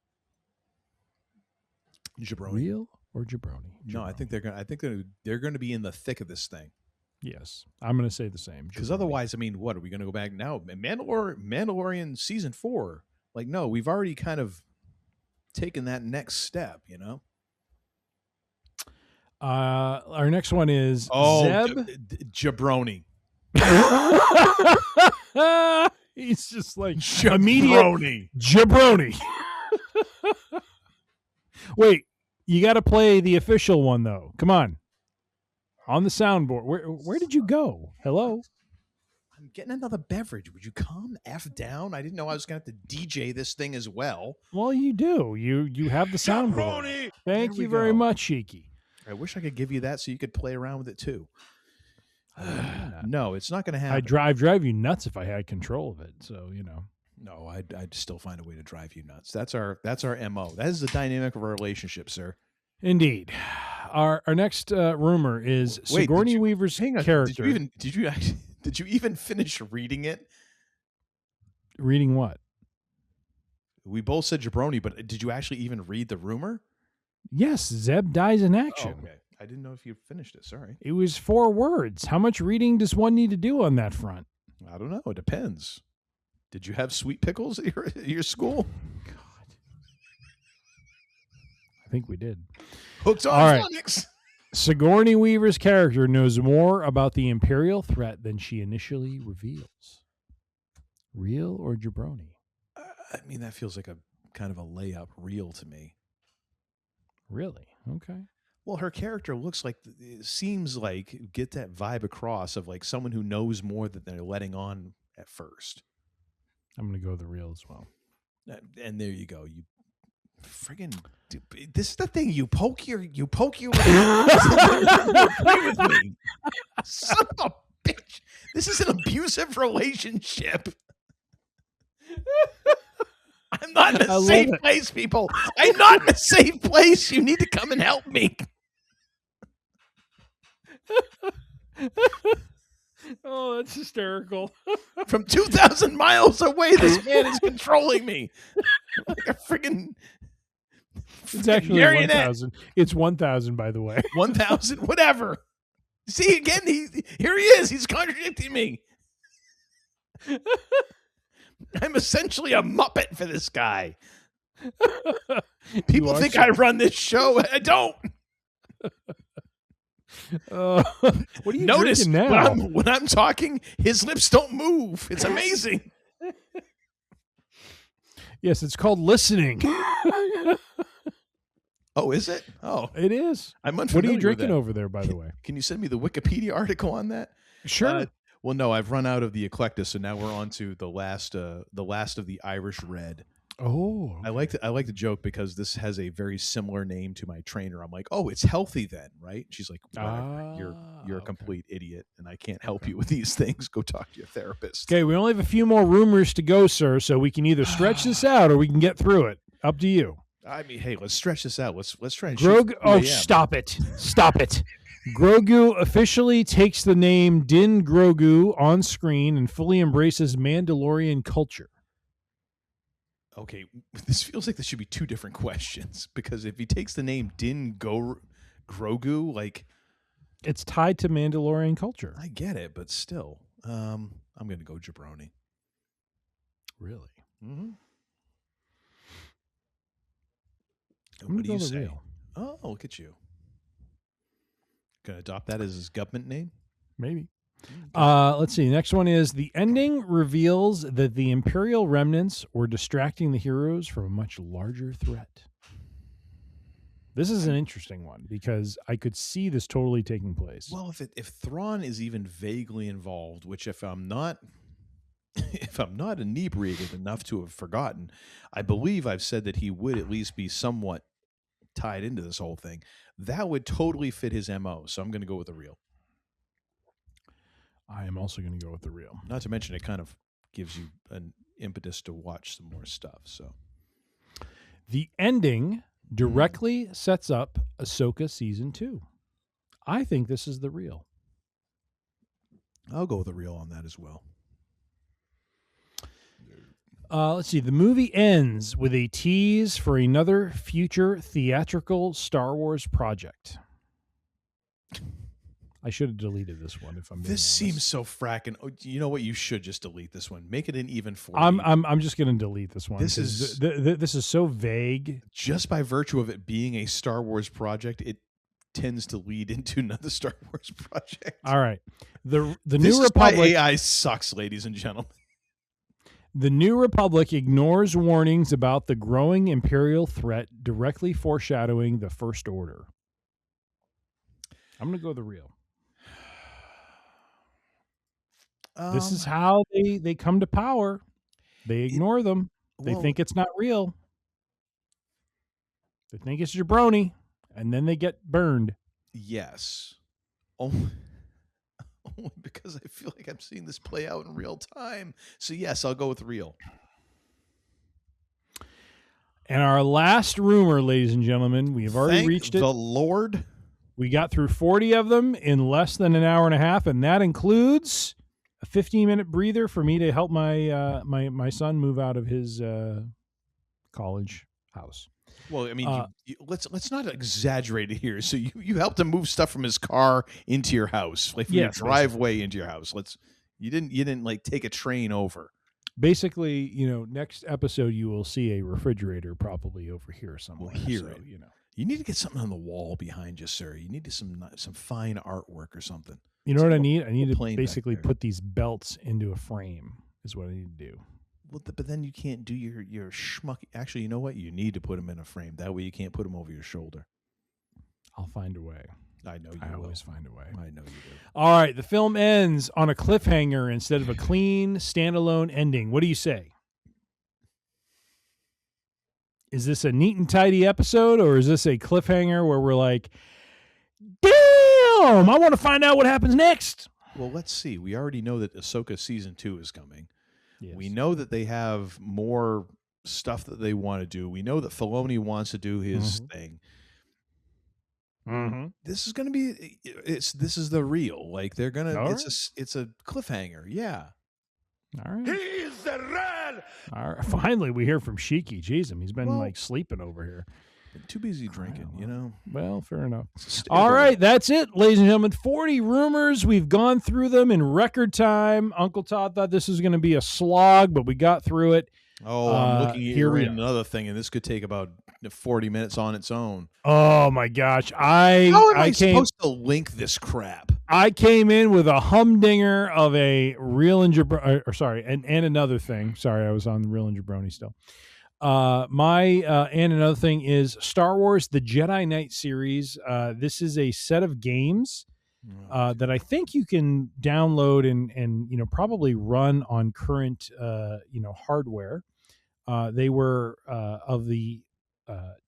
Jabroni. Real or jabroni? No, I think they're going to be in the thick of this thing. Yes, I'm going to say the same. Because otherwise, I mean, what are we going to go back now? Mandalorian season 4. Like, no, we've already kind of taken that next step, you know? Our next one is Zeb. Jabroni. He's just like Jabroni. Jabroni. Wait, you got to play the official one though. Come on, on the soundboard. Where did you go? Hello. I'm getting another beverage. Would you calm the F down? I didn't know I was going to have to DJ this thing as well. Well, you do. You have the soundboard. Jabroni! Thank you very much, Sheiky. I wish I could give you that so you could play around with it too. No, it's not going to happen. I'd drive you nuts if I had control of it. So, you know. No, I'd still find a way to drive you nuts. That's our MO. That is the dynamic of our relationship, sir. Indeed. Our next rumor is Sigourney Weaver's character. Did you even finish reading it? Reading what? We both said jabroni, but did you actually even read the rumor? Yes, Zeb dies in action. Oh, okay. I didn't know if you finished it. Sorry. It was 4 words. How much reading does one need to do on that front? I don't know. It depends. Did you have sweet pickles at your school? God. I think we did. Hooked on phonics. Sigourney Weaver's character knows more about the Imperial threat than she initially reveals. Real or jabroni? I mean, that feels like a kind of a layup real to me. Really? Okay. Well, her character looks like, it seems like, get that vibe across of like someone who knows more than they're letting on at first. I'm going to go with the real as well. And there you go. You friggin', this is the thing. You poke your agree with me. Son of a bitch. This is an abusive relationship. I'm not in a safe place, people. I'm not in a safe place. You need to come and help me. Oh, that's hysterical. From 2,000 miles away, this man is controlling me. Like a friggin'... It's actually 1,000. It's 1,000, by the way. 1,000? Whatever. See, again, here he is. He's contradicting me. I'm essentially a Muppet for this guy. People think I run this show. I don't. What are you Notice now? when I'm talking, his lips don't move. It's amazing. Yes, it's called listening. Oh, is it? Oh, it is. I'm unfamiliar. What are you with drinking that. over there, by the way? Can you send me the Wikipedia article on that? Sure. Well, no, I've run out of the Eclectus, so now we're on to the last of the Irish Red. Oh, okay. I like the joke because this has a very similar name to my trainer. I'm like, oh, it's healthy then, right? She's like, you're a complete idiot, and I can't help you with these things. Go talk to your therapist. Okay, we only have a few more rumors to go, sir, so we can either stretch this out or we can get through it. Up to you. I mean, hey, let's stretch this out. Let's try and Grogu. Oh, stop it! Stop it! Grogu officially takes the name Din Grogu on screen and fully embraces Mandalorian culture. Okay, this feels like this should be 2 different questions because if he takes the name Din Grogu, like it's tied to Mandalorian culture. I get it, but still, I'm going to go jabroni. Really? Mm-hmm. What do you say? Real. Oh, look at you. Gonna adopt that as his government name? Maybe. Let's see. Next one is the ending reveals that the Imperial remnants were distracting the heroes from a much larger threat. This is an interesting one because I could see this totally taking place. Well, if Thrawn is even vaguely involved, which if I'm not inebriated enough to have forgotten, I believe I've said that he would at least be somewhat tied into this whole thing. That would totally fit his MO. So I'm going to go with the real. I am also going to go with the real. Not to mention it kind of gives you an impetus to watch some more stuff. So the ending directly sets up Ahsoka season 2. I think this is the real. I'll go with the real on that as well. Let's see. The movie ends with a tease for another future theatrical Star Wars project. I should have deleted this one if I'm being This honest. seems so fracking. Oh, you know what? You should just delete this one. Make it an even 40. I'm just going to delete this one. This is this is so vague. Just by virtue of it being a Star Wars project, it tends to lead into another Star Wars project. All right. The This New is Republic why AI sucks, ladies and gentlemen. The New Republic ignores warnings about the growing Imperial threat, directly foreshadowing the First Order. I'm going to go the real. This is how they come to power. They ignore them. They think it's not real. They think it's jabroni, and then they get burned. Yes. Only because I feel like I'm seeing this play out in real time. So yes, I'll go with real. And our last rumor, ladies and gentlemen, we have already reached it. The Lord. We got through 40 of them in less than an hour and a half, and that includes a 15-minute breather for me to help my my son move out of his college house. Well, I mean, let's not exaggerate it here. So you helped him move stuff from his car into your house, like from your driveway into your house. You didn't like take a train over. Basically, next episode you will see a refrigerator probably over here somewhere. We'll hear it. You need to get something on the wall behind you, sir. You need some fine artwork or something. You know what I need? I need to basically put these belts into a frame. Is what I need to do. Well, but then you can't do your schmuck. Actually, you know what? You need to put them in a frame. That way you can't put them over your shoulder. I'll find a way. I know you I will. always find a way. I know you do. All right. The film ends on a cliffhanger instead of a clean, standalone ending. What do you say? Is this a neat and tidy episode, or is this a cliffhanger where we're like, damn, I want to find out what happens next? Well, let's see. We already know that Ahsoka Season 2 is coming. Yes. We know that they have more stuff that they want to do. We know that Filoni wants to do his thing. Mm-hmm. This is going to be this is the real. Like they're going to it's a cliffhanger. Yeah. All right. He's the red. All right. Finally, we hear from Shiki. Jeez, he's been sleeping over here. Too busy drinking, Well, fair enough. All right, that's it, ladies and gentlemen. 40 rumors. We've gone through them in record time. Uncle Todd thought this was going to be a slog, but we got through it. Oh, I'm looking here at another thing, and this could take about 40 minutes on its own. Oh my goch! How am I supposed to link this crap? I came in with a humdinger of a real and another thing. Sorry, I was on the real and jabroni still. And another thing is Star Wars: The Jedi Knight series. This is a set of games that I think you can download and probably run on current hardware. They were of the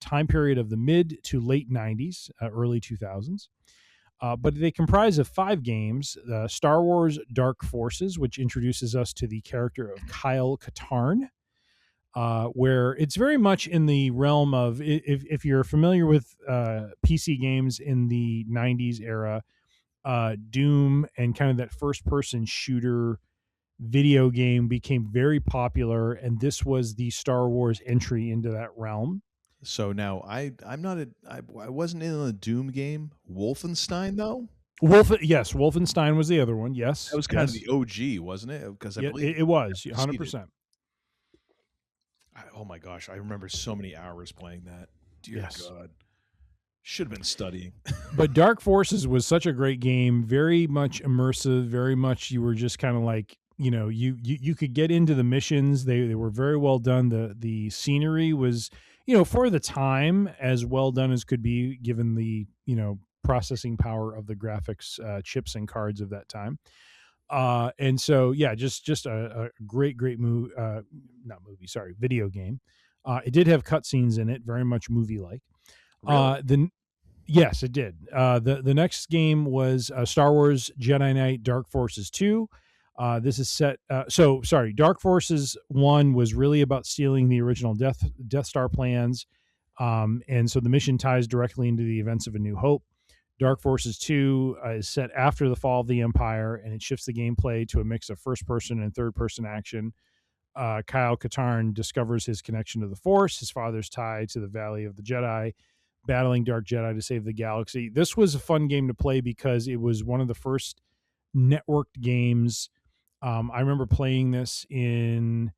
time period of the mid to late 90s, early 2000s. But they comprise of 5 games. Star Wars Dark Forces, which introduces us to the character of Kyle Katarn. Where it's very much in the realm of, if you're familiar with PC games in the 90s era, Doom and kind of that first-person shooter video game became very popular, and this was the Star Wars entry into that realm. So now I wasn't in the Doom game. Wolfenstein though. Yes, Wolfenstein was the other one. Yes, that was kind of the OG, wasn't it? Because I believe it was 100%. Oh my gosh, I remember so many hours playing that. Dear God. Should have been studying. But Dark Forces was such a great game, very much immersive, very much you were just kind of like, you could get into the missions. They were very well done. The scenery was, for the time, as well done as could be given the, processing power of the graphics chips and cards of that time. And so, yeah, just a great video game. It did have cutscenes in it, very much movie-like. Really? Yes, it did. The next game was Star Wars Jedi Knight Dark Forces 2. This is set. Dark Forces 1 was really about stealing the original Death Star plans. And so the mission ties directly into the events of A New Hope. Dark Forces 2 is set after the fall of the Empire, and it shifts the gameplay to a mix of first-person and third-person action. Kyle Katarn discovers his connection to the Force, his father's tie to the Valley of the Jedi, battling Dark Jedi to save the galaxy. This was a fun game to play because it was one of the first networked games. I remember playing this in.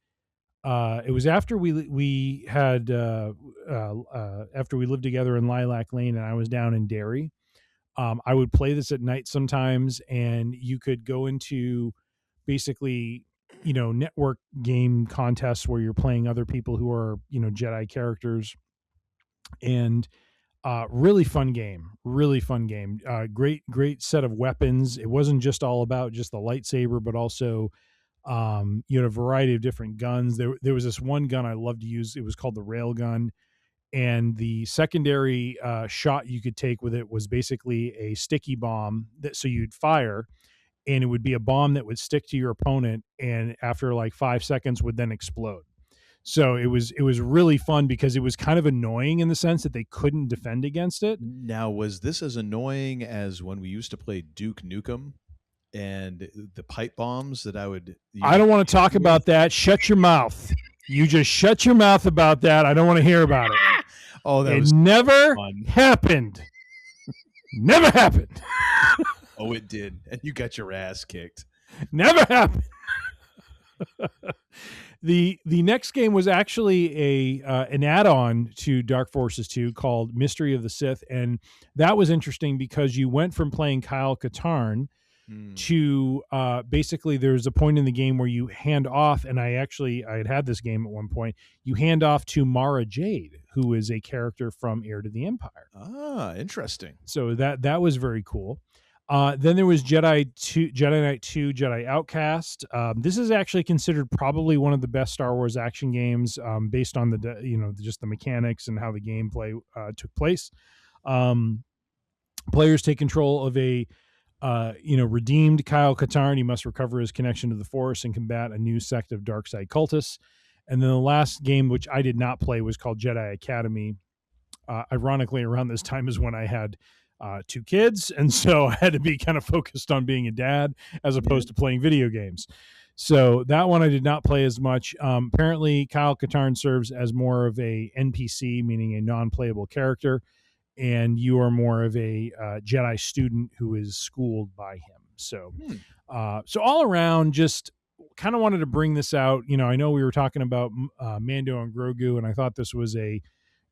It was after we had after we lived together in Lilac Lane, and I was down in Derry. I would play this at night sometimes, and you could go into basically, network game contests where you're playing other people who are, Jedi characters, and really fun game. Great set of weapons. It wasn't just all about just the lightsaber, but also a variety of different guns. There was this one gun I loved to use. It was called the rail gun, and the secondary shot you could take with it was basically a sticky bomb so you'd fire, and it would be a bomb that would stick to your opponent, and after like 5 seconds would then explode. So it was really fun because it was kind of annoying in the sense that they couldn't defend against it. Now, was this as annoying as when we used to play Duke Nukem and the pipe bombs that I would... I don't want to talk about that. Shut your mouth. You just shut your mouth about that. I don't want to hear about it. Oh, that it was never fun. happened. Never happened. Oh, it did. And you got your ass kicked. Never happened. The next game was actually an add-on to Dark Forces 2 called Mystery of the Sith, and that was interesting because you went from playing Kyle Katarn to basically there's a point in the game where you hand off, and I had this game at one point, you hand off to Mara Jade, who is a character from Heir to the Empire. Ah, interesting. So that was very cool. Then there was Jedi Knight 2, Jedi Outcast. This is actually considered probably one of the best Star Wars action games, based on just the mechanics and how the gameplay took place. Players take control of a redeemed Kyle Katarn. He must recover his connection to the Force and combat a new sect of dark side cultists. And then the last game, which I did not play, was called Jedi Academy. Ironically, around this time is when I had 2 kids, and so I had to be kind of focused on being a dad as opposed to playing video games. So that one I did not play as much. Apparently, Kyle Katarn serves as more of a NPC, meaning a non-playable character, and you are more of a Jedi student who is schooled by him. So, so all around, just kind of wanted to bring this out. I know we were talking about Mando and Grogu, and I thought this was a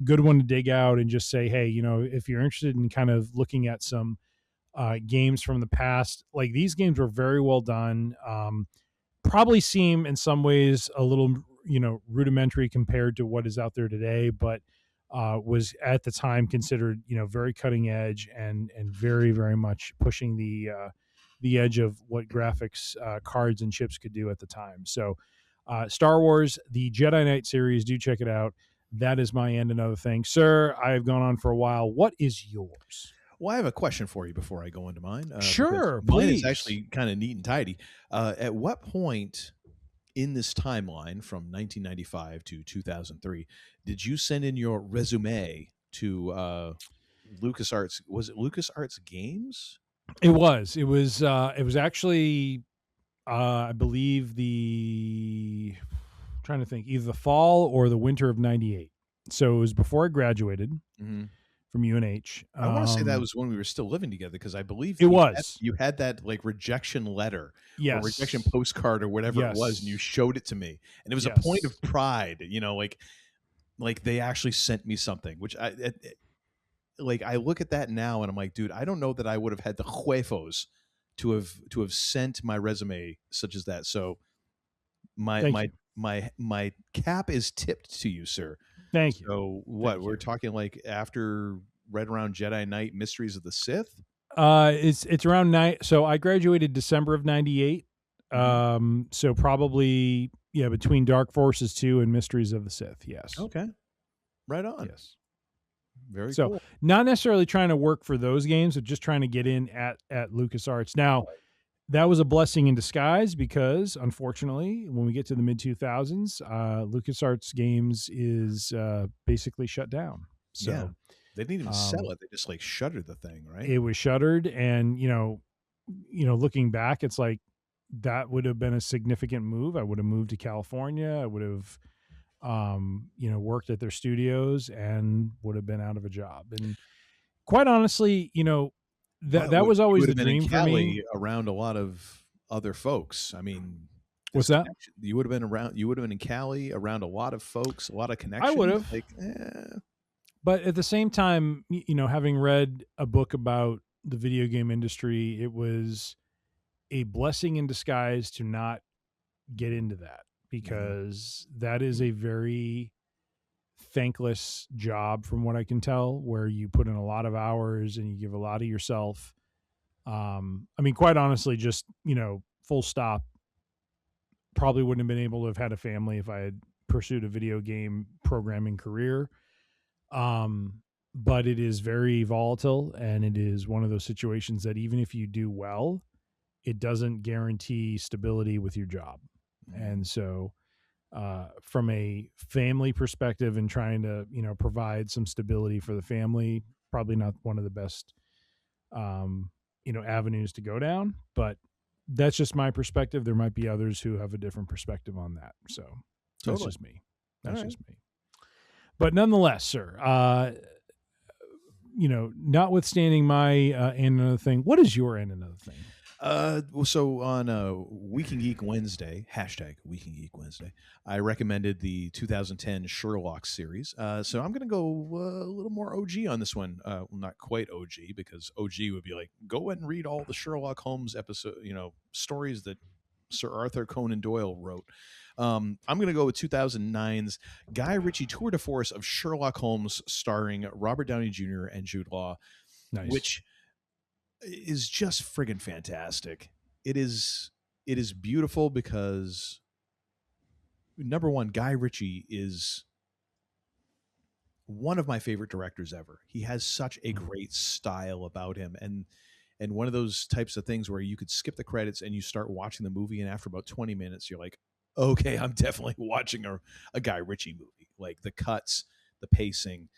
good one to dig out and just say, hey, if you're interested in kind of looking at some games from the past, like these games were very well done. Probably seem in some ways a little, rudimentary compared to what is out there today, but was at the time considered, very cutting edge and very, very much pushing the edge of what graphics cards and chips could do at the time. So Star Wars, the Jedi Knight series, do check it out. That is my end. Another thing, sir, I have gone on for a while. What is yours? Well, I have a question for you before I go into mine. Sure, mine please. is actually kind of neat and tidy. At what point in this timeline from 1995 to 2003 did you send in your resume to LucasArts? Was it LucasArts Games? It was. It was actually, I believe trying to think, either the fall or the winter of 98. So it was before I graduated from UNH. I want to say that was when we were still living together, because I believe you had that like rejection letter, or rejection postcard, or whatever it was, and you showed it to me, and it was a point of pride, like they actually sent me something, which I look at that now and I'm like, dude, I don't know that I would have had the huevos to have sent my resume such as that. So my cap is tipped to you, sir. Thank you. So what we're talking like after right around Jedi Knight Mysteries of the Sith? It's around so I graduated December of 98. So probably between Dark Forces 2 and Mysteries of the Sith. Yes. Okay. Right on. Yes. Very so cool. Not necessarily trying to work for those games, but just trying to get in at LucasArts. Now, that was a blessing in disguise because, unfortunately, when we get to the mid-2000s, LucasArts Games is basically shut down. So they didn't even sell it; they just like shuttered the thing, right? It was shuttered, and looking back, it's like that would have been a significant move. I would have moved to California. I would have worked at their studios and would have been out of a job. And quite honestly, that was always the dream for me. Around a lot of other folks. I mean, what's that? You would have been around. You would have been in Cali around a lot of folks, a lot of connections. I would have. But at the same time, having read a book about the video game industry, it was a blessing in disguise to not get into that, because that is a very thankless job from what I can tell, where you put in a lot of hours and you give a lot of yourself. I mean, quite honestly, just, full stop, probably wouldn't have been able to have had a family if I had pursued a video game programming career. But it is very volatile, and it is one of those situations that even if you do well, it doesn't guarantee stability with your job. And so, from a family perspective and trying to, provide some stability for the family, probably not one of the best, avenues to go down, but that's just my perspective. There might be others who have a different perspective on that. So that's just me. That's just me. But nonetheless, sir, notwithstanding my and another thing, what is your and another thing? So on Week in Geek Wednesday, #Week in Geek Wednesday, I recommended the 2010 Sherlock series. So I'm going to go a little more OG on this one. Well, not quite OG, because OG would be like, go and read all the Sherlock Holmes stories that Sir Arthur Conan Doyle wrote. I'm going to go with 2009's Guy Ritchie tour de force of Sherlock Holmes, starring Robert Downey Jr. and Jude Law, which is just friggin' fantastic. It is beautiful because, number one, Guy Ritchie is one of my favorite directors ever. He has such a great style about him, and one of those types of things where you could skip the credits and you start watching the movie, and after about 20 minutes, you're like, okay, I'm definitely watching a Guy Ritchie movie. Like the cuts, the pacing,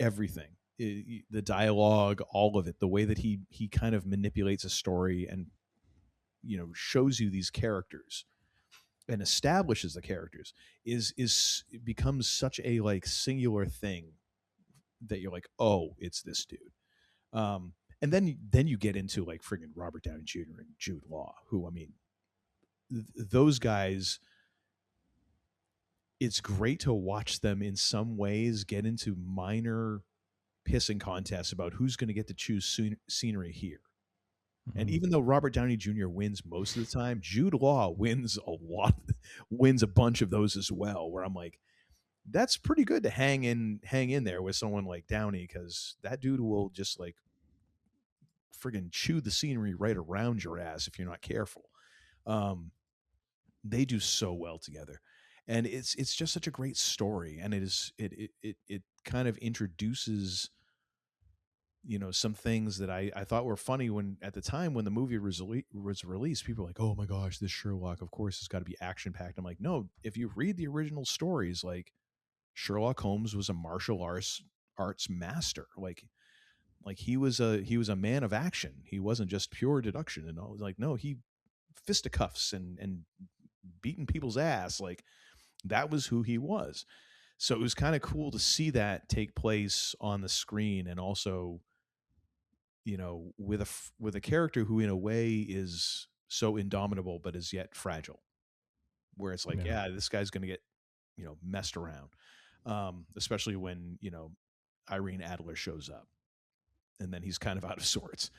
everything. The dialogue, all of it, the way that he kind of manipulates a story and shows you these characters and establishes the characters it becomes such a like singular thing that you're like, oh, it's this dude. And then you get into like friggin' Robert Downey Jr. and Jude Law, who, I mean, those guys, it's great to watch them in some ways get into minor pissing contests about who's going to get to choose scenery here. Mm-hmm. And even though Robert Downey Jr. wins most of the time, Jude Law wins a bunch of those as well, where I'm like, that's pretty good to hang in there with someone like Downey, because that dude will just like friggin' chew the scenery right around your ass if you're not careful. They do so well together. And it's just such a great story, and it kind of introduces some things that I thought were funny when at the time when the movie was released. People were like, oh my gosh, this Sherlock, of course it's got to be action packed. I'm like, no, if you read the original stories, like Sherlock Holmes was a martial arts master. Like he was a man of action. He wasn't just pure deduction. And I was like, no, he fisticuffs and beating people's ass. Like, that was who he was. So it was kind of cool to see that take place on the screen, and also, with a character who in a way is so indomitable but is yet fragile, where it's like, yeah, this guy's going to get, messed around, especially when, Irene Adler shows up, and then he's kind of out of sorts.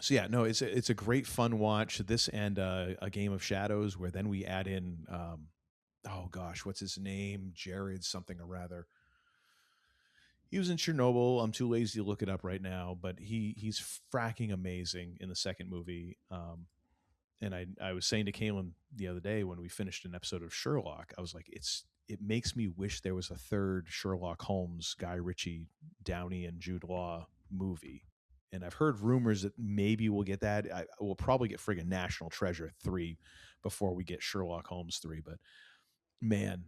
So yeah, no, it's a great fun watch. This and A Game of Shadows, where then we add in, oh gosh, what's his name? Jared something or rather. He was in Chernobyl. I'm too lazy to look it up right now, but he's fracking amazing in the second movie. And I was saying to Kaylin the other day when we finished an episode of Sherlock, I was like, it makes me wish there was a third Sherlock Holmes, Guy Ritchie, Downey, and Jude Law movie. And I've heard rumors that maybe we'll get that. We'll probably get friggin' National Treasure 3 before we get Sherlock Holmes 3. But man,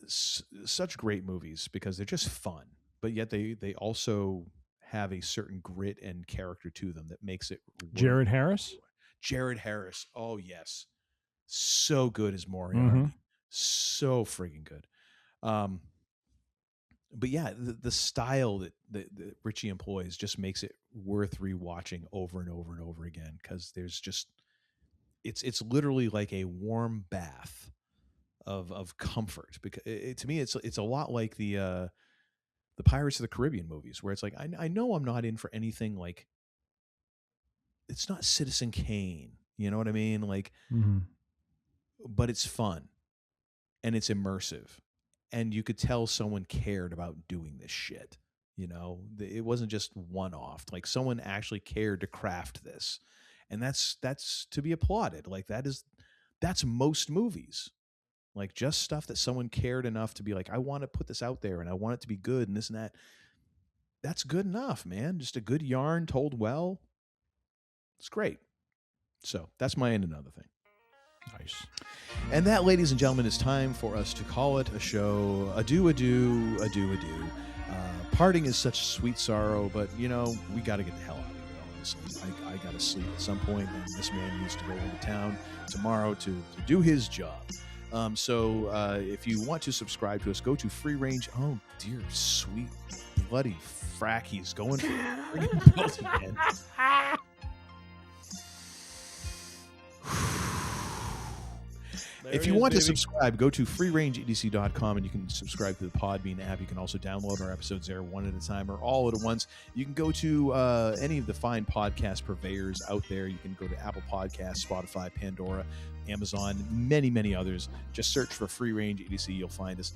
such great movies because they're just fun. But yet they also have a certain grit and character to them that makes it work. Jared Harris? Jared Harris. Oh, yes. So good as Moriarty. Mm-hmm. So friggin' good. But yeah, the style that Ritchie employs just makes it worth rewatching over and over and over again, because there's just it's literally like a warm bath of comfort. Because to me, it's a lot like the Pirates of the Caribbean movies, where it's like I know I'm not in for anything like, it's not Citizen Kane, you know what I mean? Like, but it's fun and it's immersive. And you could tell someone cared about doing this shit. You know, it wasn't just one-off. Like, someone actually cared to craft this, and that's to be applauded. Like, that's most movies. Like, just stuff that someone cared enough to be like, I want to put this out there, and I want it to be good, and this and that. That's good enough, man. Just a good yarn told well. It's great. So that's my end another thing. Nice. And that, ladies and gentlemen, is time for us to call it a show. Adieu, adieu, adieu, adieu. Parting is such sweet sorrow, but, you know, we got to get the hell out of here, honestly. I got to sleep at some point, and this man needs to go into town tomorrow to do his job. So if you want to subscribe to us, go to Free Range. Oh, dear, sweet, bloody frack. He's going for friggin' belt again. If you want to subscribe, go to freerangeedc.com and you can subscribe to the Podbean app. You can also download our episodes there one at a time or all at once. You can go to any of the fine podcast purveyors out there. You can go to Apple Podcasts, Spotify, Pandora, Amazon, many, many others. Just search for Free Range EDC. You'll find us.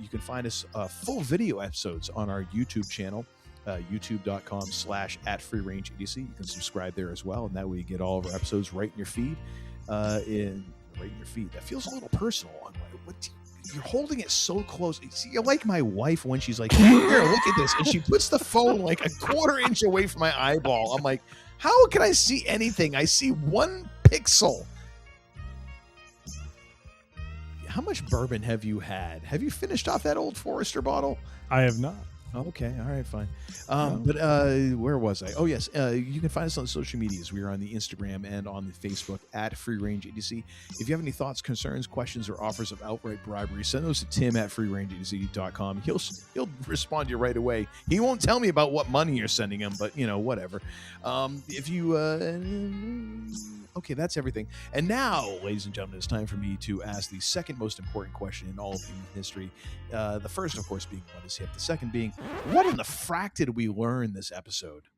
You can find us full video episodes on our YouTube channel. youtube.com/@freerangeedc. You can subscribe there as well, and that way you get all of our episodes right in your feed. Right in your feed. That feels a little personal. You're holding it so close. See, you're like my wife when she's like, here, look at this, and she puts the phone like a quarter inch away from my eyeball. I'm like, how can I see anything? I see 1 pixel. How much bourbon have you had? Have you finished off that Old Forester bottle? I have not. Okay, all right, fine. But where was I? Oh, yes. You can find us on social medias. We are on the Instagram and on the Facebook at Free Range EDC. If you have any thoughts, concerns, questions, or offers of outright bribery, send those to tim@freerangeedc.com. He'll respond to you right away. He won't tell me about what money you're sending him, but, you know, whatever. If you... Okay, that's everything. And now, ladies and gentlemen, it's time for me to ask the second most important question in all of human history. The first, of course, being what is hip. The second being, what in the frack did we learn this episode?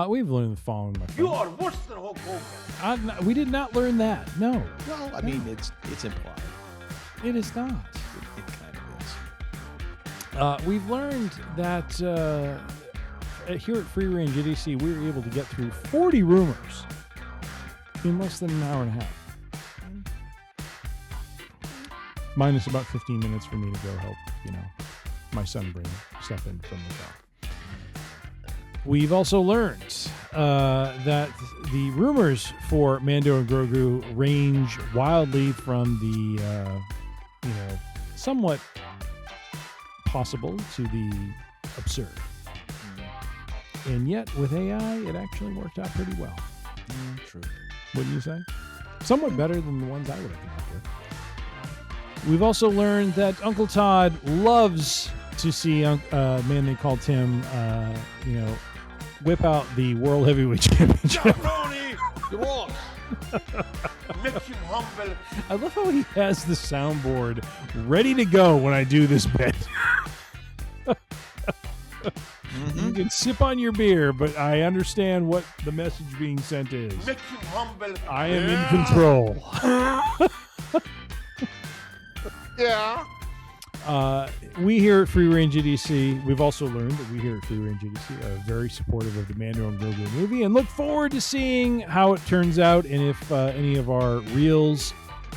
We've learned the following, my friend. You are worse than Hulk Hogan. We did not learn that. No. Well, I mean, it's implied. It is not. It kind of is. We've learned that here at Free Range EDC, we were able to get through 40 rumors in less than an hour and a half. Minus about 15 minutes for me to go help, my son bring stuff in from the car. We've also learned that the rumors for Mando and Grogu range wildly from the, somewhat possible to the absurd. And yet, with AI, it actually worked out pretty well. True. Wouldn't you say? Somewhat better than the ones I would have come up with. We've also learned that Uncle Todd loves to see man they call Tim, whip out the World Heavyweight Championship. Jabroni, you're wrong. Makes you humble. I love how he has the soundboard ready to go when I do this bit. You can sip on your beer, but I understand what the message being sent is. Make you humble. I am in control. Yeah. We here at Free Range EDC, we've also learned that we here at Free Range EDC are very supportive of the Mando and Grogu movie and look forward to seeing how it turns out and if any of our reels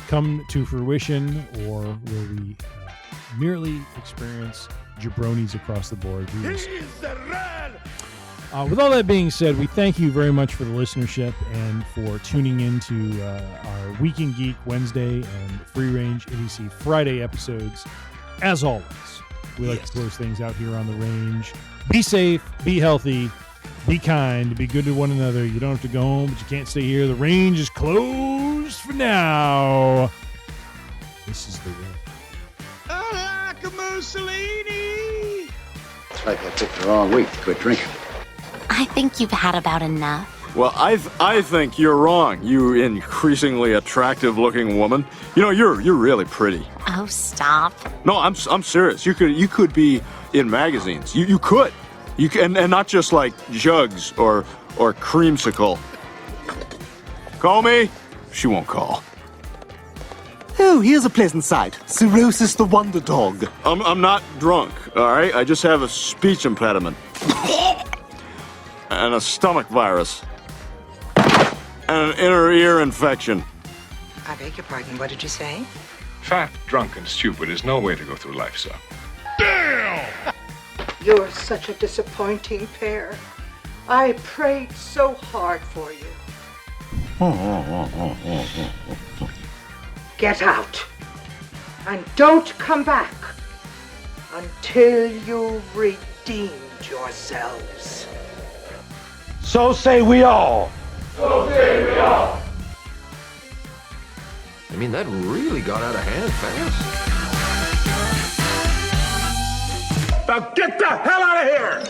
come to fruition, or will we merely experience jabronis across the board. With all that being said, we thank you very much for the listenership and for tuning in to our Week in Geek Wednesday and Free Range EDC Friday episodes. As always, we like to close things out here on the range. Be safe, be healthy, be kind, be good to one another. You don't have to go home, but you can't stay here. The range is closed for now. This is the way. I like a Mussolini. It's like I picked the wrong week to quit drinking. I think you've had about enough. Well, I think you're wrong, you increasingly attractive-looking woman. You know, you're really pretty. Oh, stop. No, I'm serious. You could be in magazines. You could. And not just like Jugs or Creamsicle. Call me. She won't call. Oh, here's a pleasant sight. Cirrhosis the Wonder Dog. I'm not drunk, all right? I just have a speech impediment. And a stomach virus. And an inner ear infection. I beg your pardon, what did you say? Fat, drunk, and stupid is no way to go through life, sir. Damn! You're such a disappointing pair. I prayed so hard for you. Get out. And don't come back until you've redeemed yourselves. So say we all. So say we all. I mean, that really got out of hand fast. Now get the hell out of here!